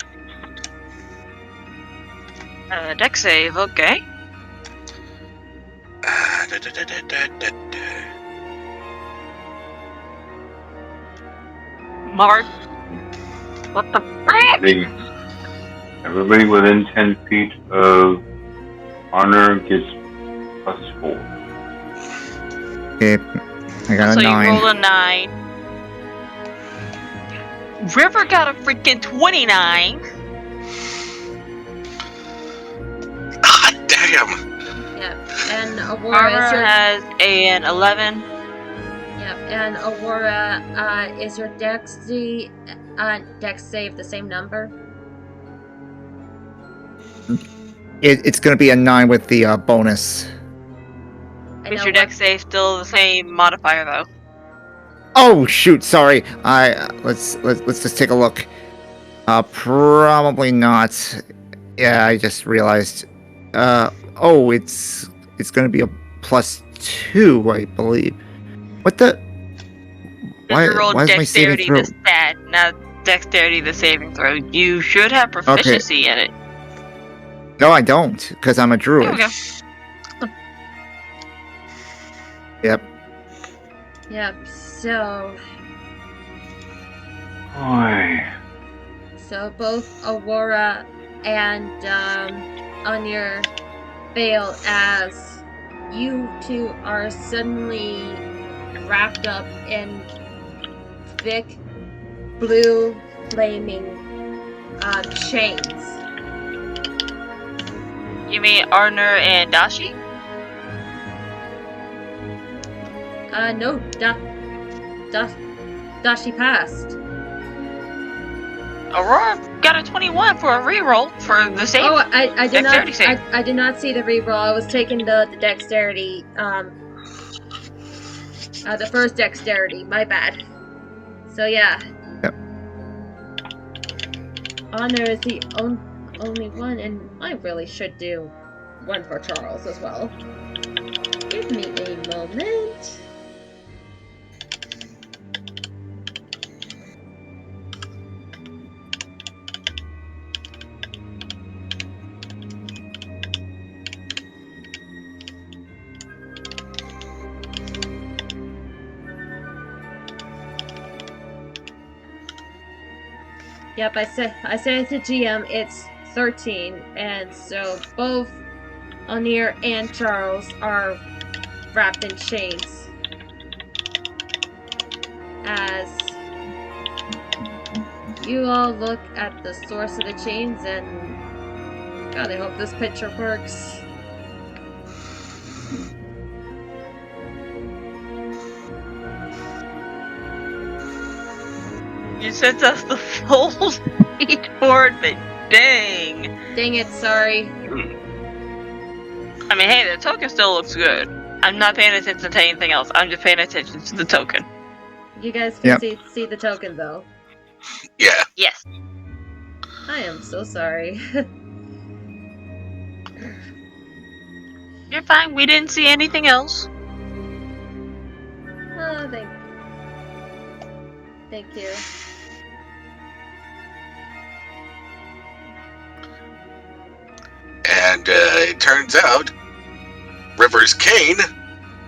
Dex save, okay. Mark, what the frick? Everybody within 10 feet of honor gets +4. Okay, I got So a you 9. rolled a 9. River got a freaking 29. Ah, damn! Yep. And Aurora Barbara has an 11. Yep. And Aurora, is your dex save the same number? It's gonna be a 9 with the bonus. And Is your dex save still the same modifier though? Oh shoot! Sorry. Let's just take a look. Probably not. Yeah, I just realized. Oh, it's gonna be a +2, I believe. What the? Why You rolled is my saving dexterity throw? the stat, not dexterity the saving throw. You should have proficiency in it. No, I don't, because I'm a druid. There we go. Yep. Yep. So Boy. both Aurora and Anya fail as you two are suddenly wrapped up in thick blue flaming chains. You mean Arner and Dashi? No, Dashi passed. Aurora got a 21 for a reroll for the save. Oh, I did Dexterity not. save. I did not see the reroll. I was taking the dexterity. The first dexterity. My bad. So yeah. Yep. Honor is the only one, and I really should do one for Charles as well. Give me a moment. Yep, I said it to GM. It's 13, and so both Anir and Charles are wrapped in chains. As you all look at the source of the chains, and God, I hope this picture works. You sent us the full toward, but dang. Dang it, sorry. I mean, hey, the token still looks good. I'm not paying attention to anything else. I'm just paying attention to the token. You guys can Yep. see the token though. Yeah. Yes. I am so sorry. You're fine. We didn't see anything else. Oh, thank you. And it turns out River's cane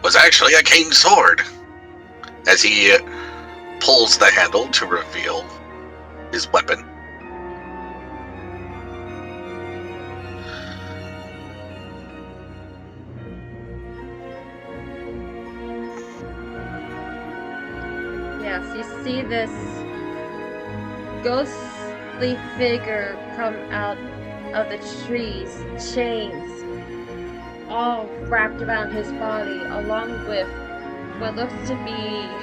was actually a cane sword. As he pulls the handle to reveal his weapon. Yes, you see this ghostly figure come out of the trees, chains all wrapped around his body, along with what looks to be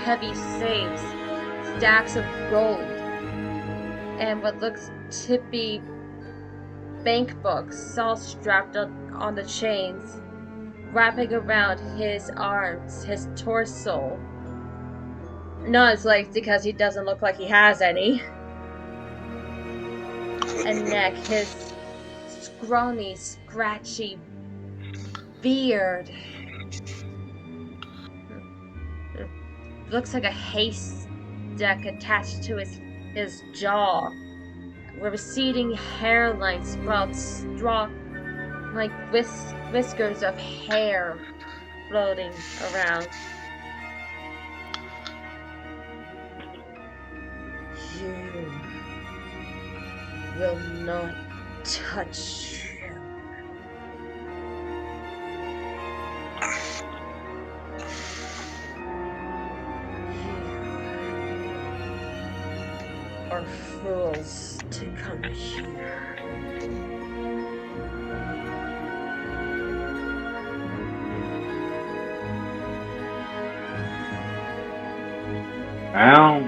heavy safes, stacks of gold, and what looks to be bank books all strapped on the chains, wrapping around his arms, his torso. Not his legs, because he doesn't look like he has any. And neck, his scrawny, scratchy beard. Looks like a haystack attached to his jaw. Where receding hairline sprouts strong like whiskers of hair floating around. You will not touch him. You are fools to come here. Well,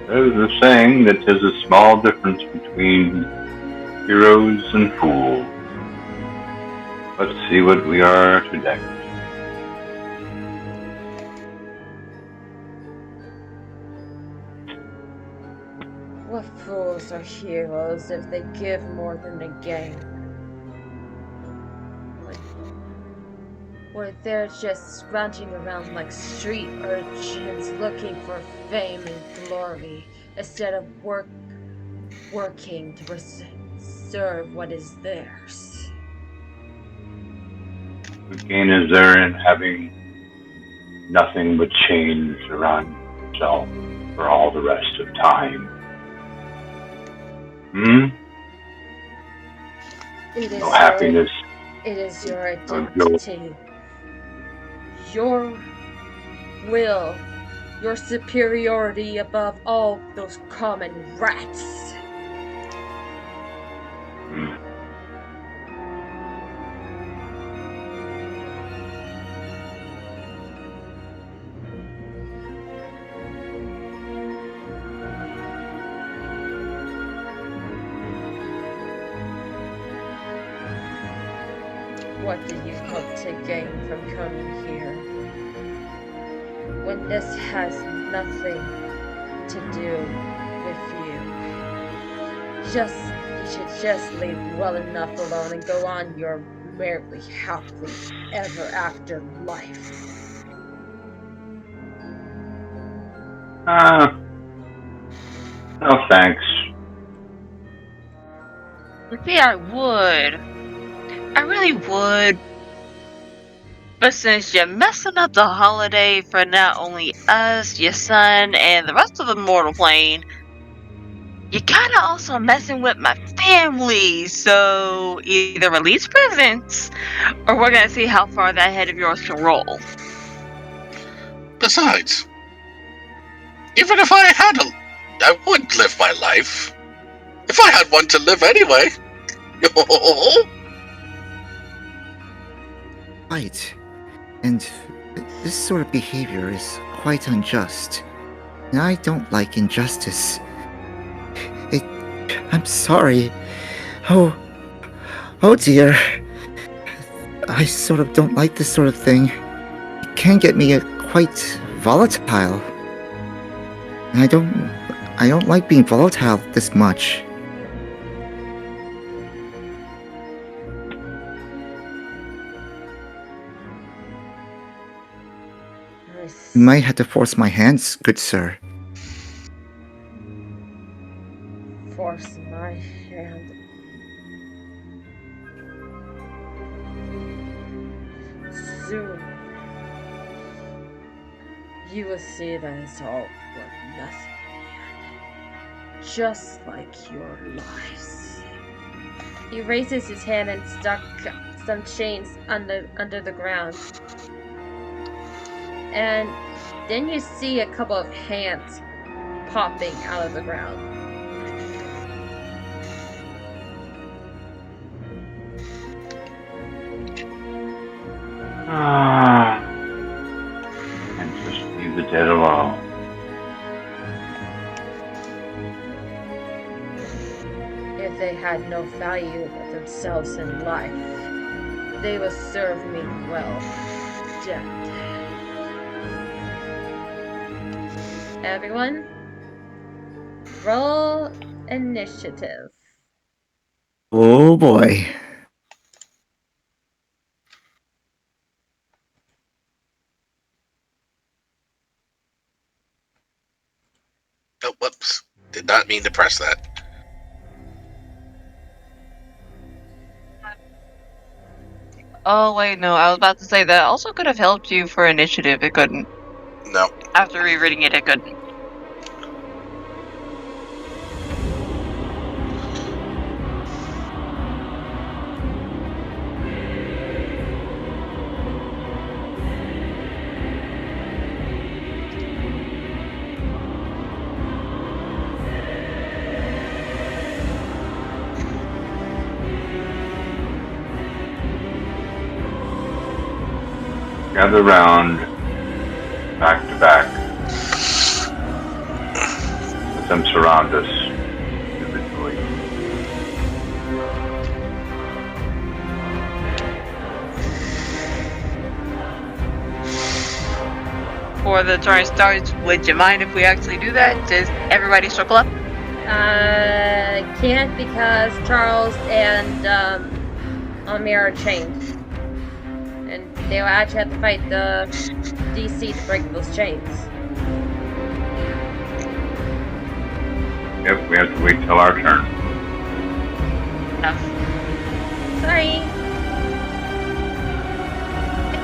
there's a saying that there's a small difference between heroes and fools. Let's see what we are today. What fools are heroes if they give more than they gain? Or they're just scrounging around like street urchins looking for fame and glory instead of working to preserve what is theirs. What gain is there in having nothing but chains around yourself for all the rest of time? No happiness. It is your No joy. identity. Your will. Your superiority above all those common rats. What do you hope to gain from coming here? When this has nothing to do with you. You should just leave well enough alone and go on your merely happily ever after life. No thanks. See, I would. I really would. But since you're messing up the holiday for not only us, your son, and the rest of the mortal plane, you're kind of also messing with my family. So either release presents, or we're gonna see how far that head of yours can roll. Besides, even if I would live my life. If I had one to live anyway. Right. And this sort of behavior is quite unjust. And I don't like injustice. I'm sorry. Oh dear. I sort of don't like this sort of thing. It can get me quite volatile. And I don't like being volatile this much. You might have to force my hands, good sir. Force my hand. Soon, you will see that it's all worth nothing in the end. Just like your lives. He raises his hand and stuck some chains under the ground. And then you see a couple of hands popping out of the ground. And just leave the dead alone. If they had no value of themselves in life, they will serve me well dead. Everyone, roll initiative. Oh boy. Oh, whoops. Did not mean to press that. Oh wait, no, I was about to say that also could have helped you for initiative. It couldn't. No. After rereading it, it couldn't. Gather round, back to back. Let them surround us individually. Before the turn starts, would you mind if we actually do that? Does everybody circle up? Can't because Charles and Amir are chained. And they'll actually have to fight the DC to break those chains. Yep, we have to wait till our turn. No. Sorry.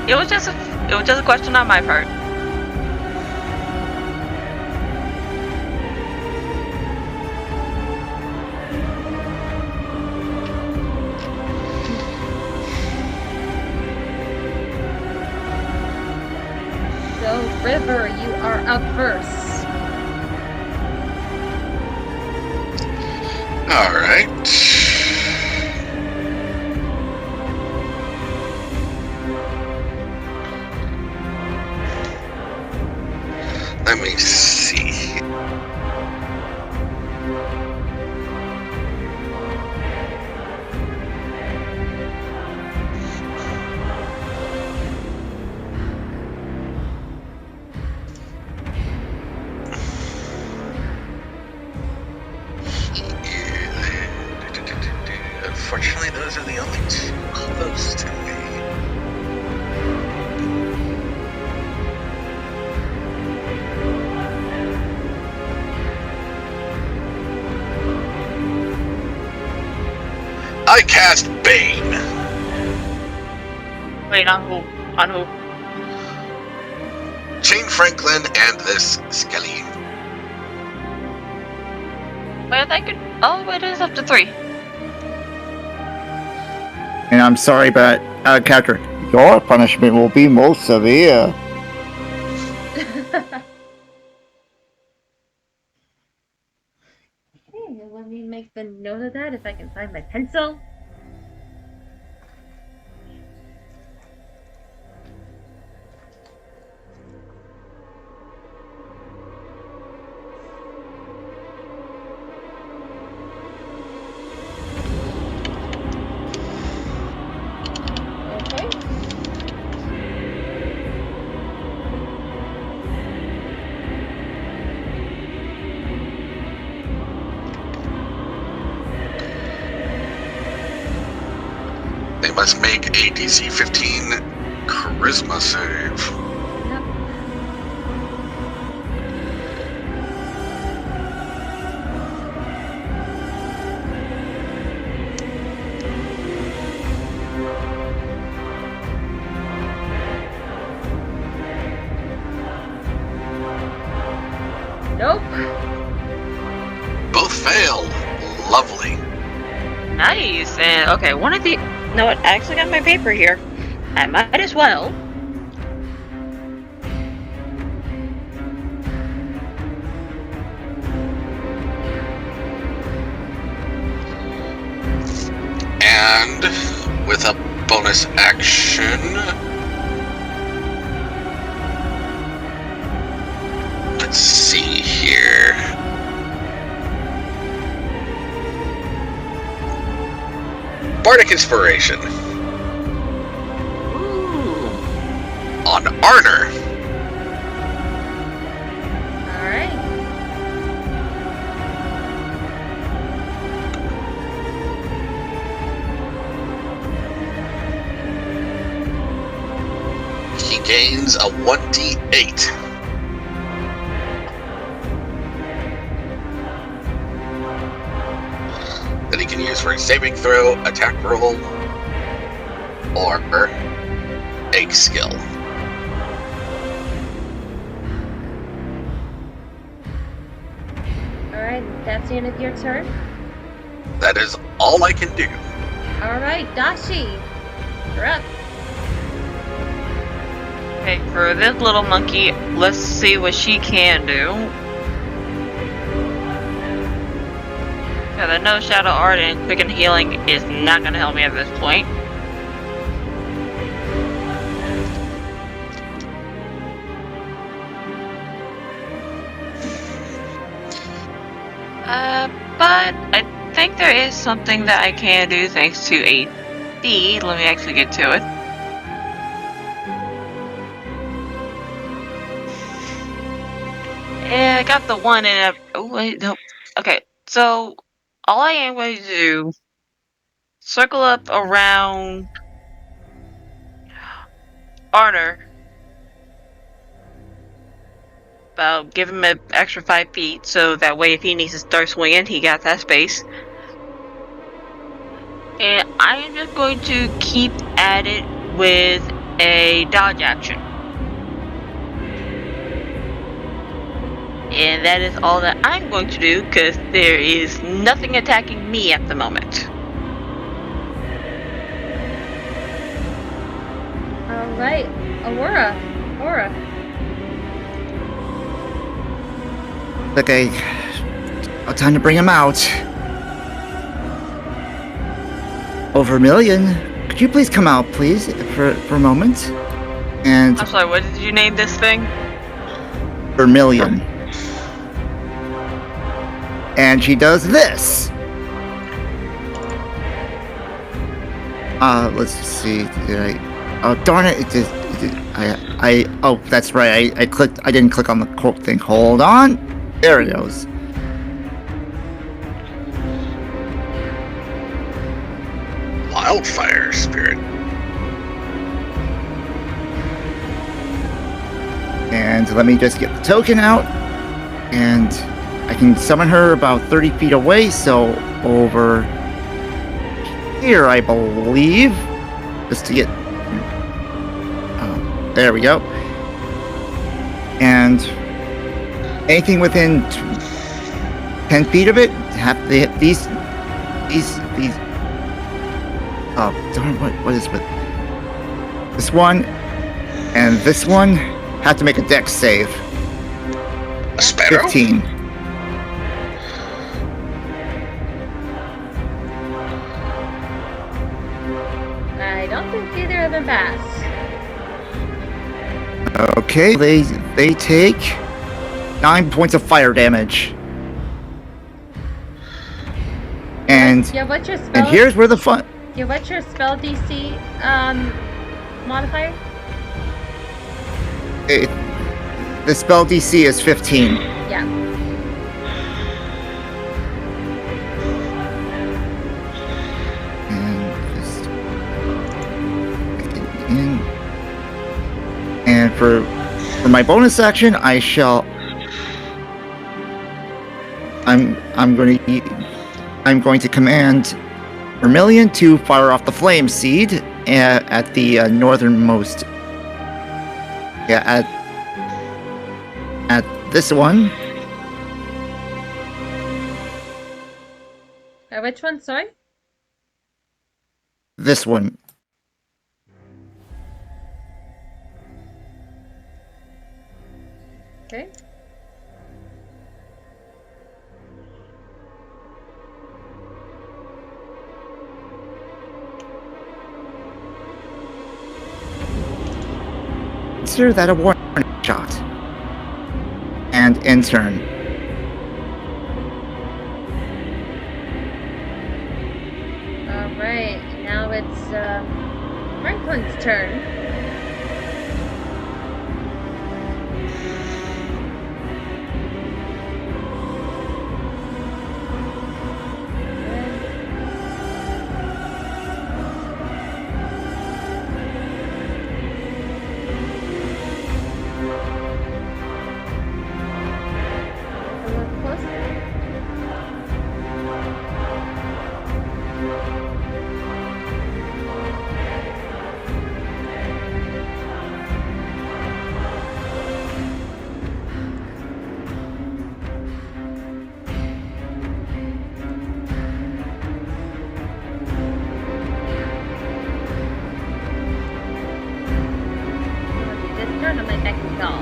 It was just a question on my part. So, River, you are up first. Alright. Let me see. Unfortunately, those are the only two close to me. I cast Bane. Wait, on who? On who? Chain Franklin and this Skelly. Wait, I could. Oh, it is up to 3. And I'm sorry, but character, your punishment will be most severe. Okay, let me make the note of that if I can find my pencil. Okay. They must make a DC 15 charisma save. Yep. Nope. Both fail. Lovely. Nice. And okay, one of the. No, I actually got my paper here. I might as well. And with a bonus action, let's see here. Bardic Inspiration Ooh. on Arner. Alright. He gains a 1d8. That he can use for a saving throw, attack roll, or a skill. Alright, that's the end of your turn. That is all I can do. Alright, Dashi. You're up. Okay, for this little monkey, let's see what she can do. Because I know Shadow Art and Quicken Healing is not going to help me at this point. But I think there is something that I can do thanks to a D. Let me actually get to it. Yeah, I got the one in a. Oh, wait, no. Okay, so all I am going to do, circle up around Arner. About give him an extra 5 feet, so that way if he needs to start swinging, he got that space. And I am just going to keep at it with a dodge action. And that is all that I'm going to do, because there is nothing attacking me at the moment. Alright, Aurora. Okay, time to bring him out. Oh, Vermilion, could you please come out, please, for a moment? And I'm sorry, what did you name this thing? Vermilion. And she does this. Let's see. Did I? Oh, darn it! Oh, that's right. I clicked. I didn't click on the quote thing. Hold on. There it goes. Wildfire Spirit. And let me just get the token out. And I can summon her about 30 feet away, so over here, I believe. Just to get... there we go. And anything within 10 feet of it have these. Oh darn! What is with this one and this one? Have to make a dex save. A sparrow? 15. I don't think either of them pass. Okay, they take 9 points of fire damage. And Yeah, what's your spell? and here's where the fun. Yeah, what's your spell DC modifier? The spell DC is 15. Yeah. And just get in. And for my bonus action, I'm going to command Vermilion to fire off the flame seed at the northernmost. Yeah, at this one. Which one? Sorry. This one. Okay. Consider that a warning shot. And in turn. Alright, now it's Franklin's turn. Turn on my back and doll.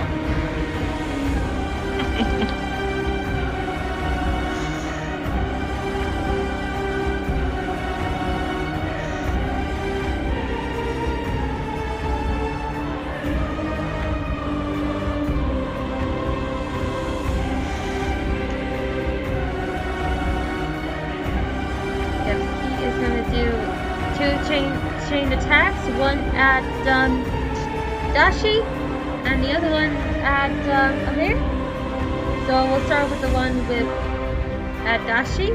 Yep, he is gonna do two chain attacks, one at Dashi and the other one at Amir. So we'll start with the one with at Dashi.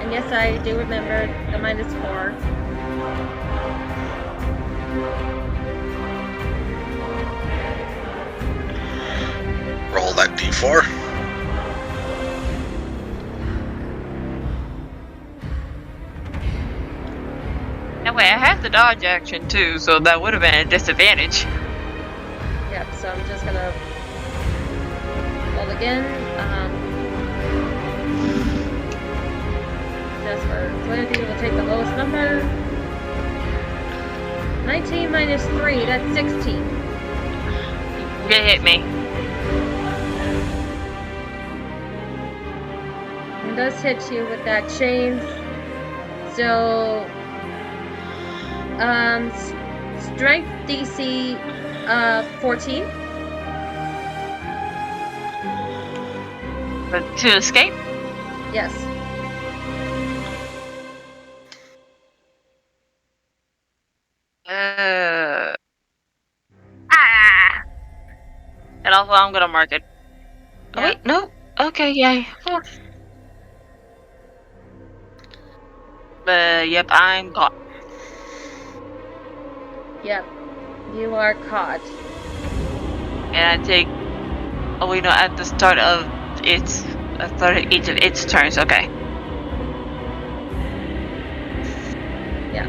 And yes, I do remember the -4. Roll that d4. That way I have the dodge action too, so that would have been a disadvantage. Yep, so I'm just gonna roll again. Just for clarity, we'll take the lowest number. 19 minus 3, that's 16. It hit me. It does hit you with that chain. So, strength DC 14. But to escape? Yes. And also I'm gonna mark it. Oh Yeah. wait, no. Okay, yeah. Yep, I'm caught. Yep. You are caught. And I take. Oh wait, no. At the start of each of its turns. Okay. Yeah.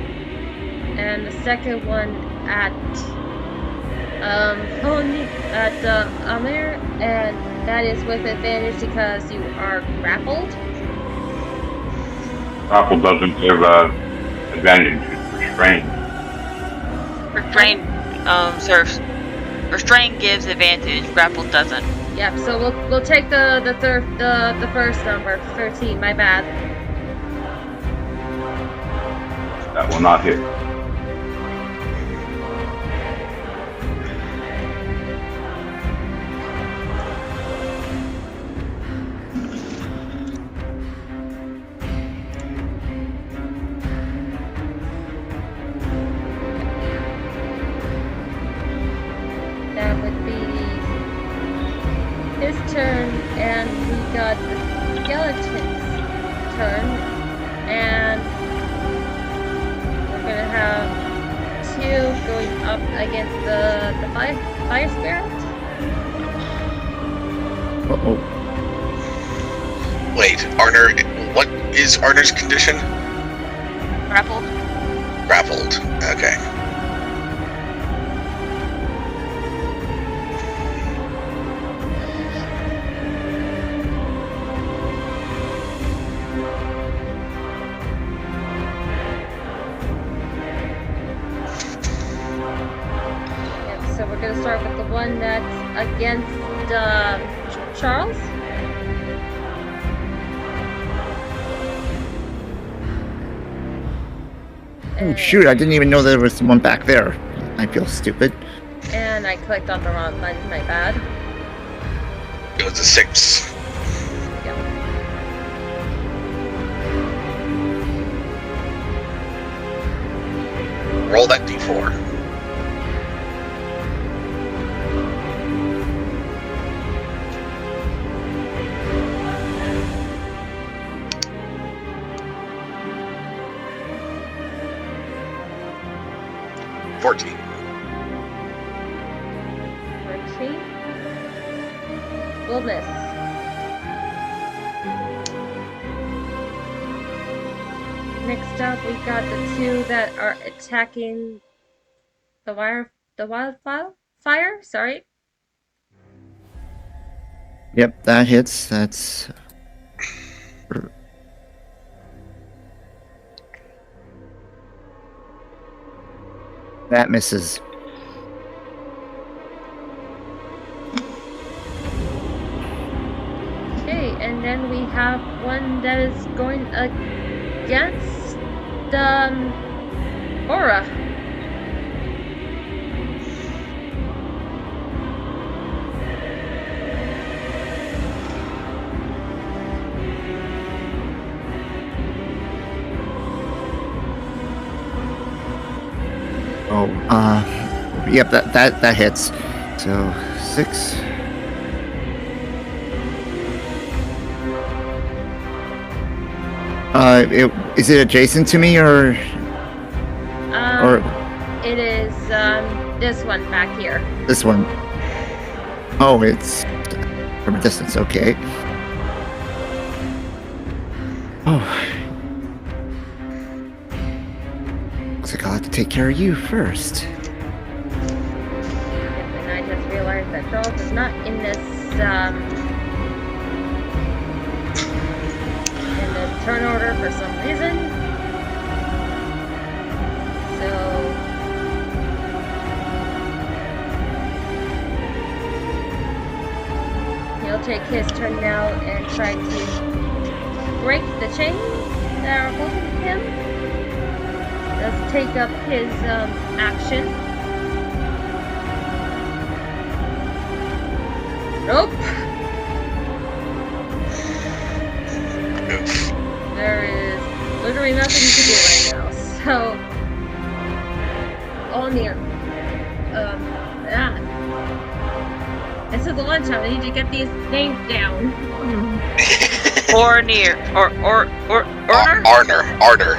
And the second one at Only at Amir, and that is with advantage because you are grappled. Grapple doesn't give advantage. It's restrained. Restrain gives advantage. Grapple doesn't. Yep. So we'll take the first number, 13. My bad. That will not hit. That would be his turn, and we got the skeleton's turn, and we're gonna have 2 going up against the fire spirit. Uh-oh. Wait, Arner, what is Arner's condition? Grappled. Grappled. Okay. Yep, so we're gonna start with the one that's against Charles. Oh, shoot, I didn't even know there was one back there. I feel stupid. And I clicked on the wrong button, my bad. It was a 6. Yep. Roll that d4. $14. 13. Will miss. Next up, we got the 2 that are attacking the wildfire. Sorry. Yep, that hits. That's... That misses. Okay, and then we have one that is going against Aura. Oh, yep, that hits. So, 6. Is it adjacent to me, or It is this one back here. this one? Oh, it's from a distance, okay. Oh. Looks like I'll have to take care of you first. And I just realized that Charles is not in this turn order for some reason. So he'll take his turn now and try to break the chains that are holding him. Let's take up his action. Nope. Oof. There is literally nothing you can do right now. So, all near. This is the lunchtime. I need to get these names down. Or near. Or Arner.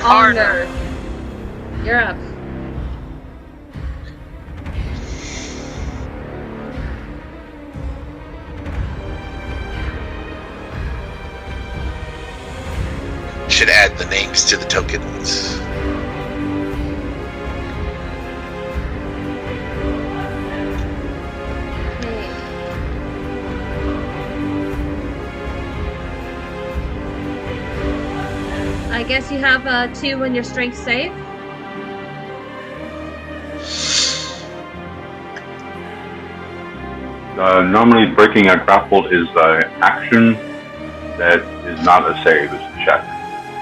Honor. You're up. Should add the names to the tokens. guess you have 2 in your strength save. Normally, breaking a grapple is an action that is not a save, it's a check.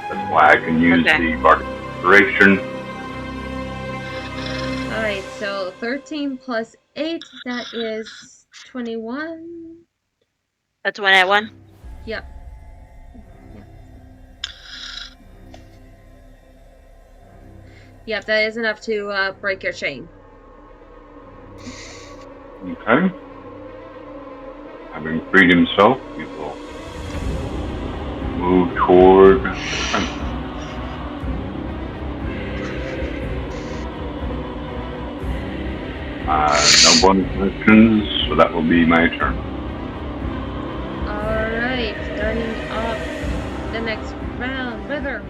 That's why I can use Okay. the bardic inspiration. Alright, so 13 plus 8, that is 21. That's when I won. Yep. Yep, that is enough to break your chain. Okay. Having freed himself, he will move toward the fence. No bonus actions, so that will be my turn. Alright, starting off the next round. River,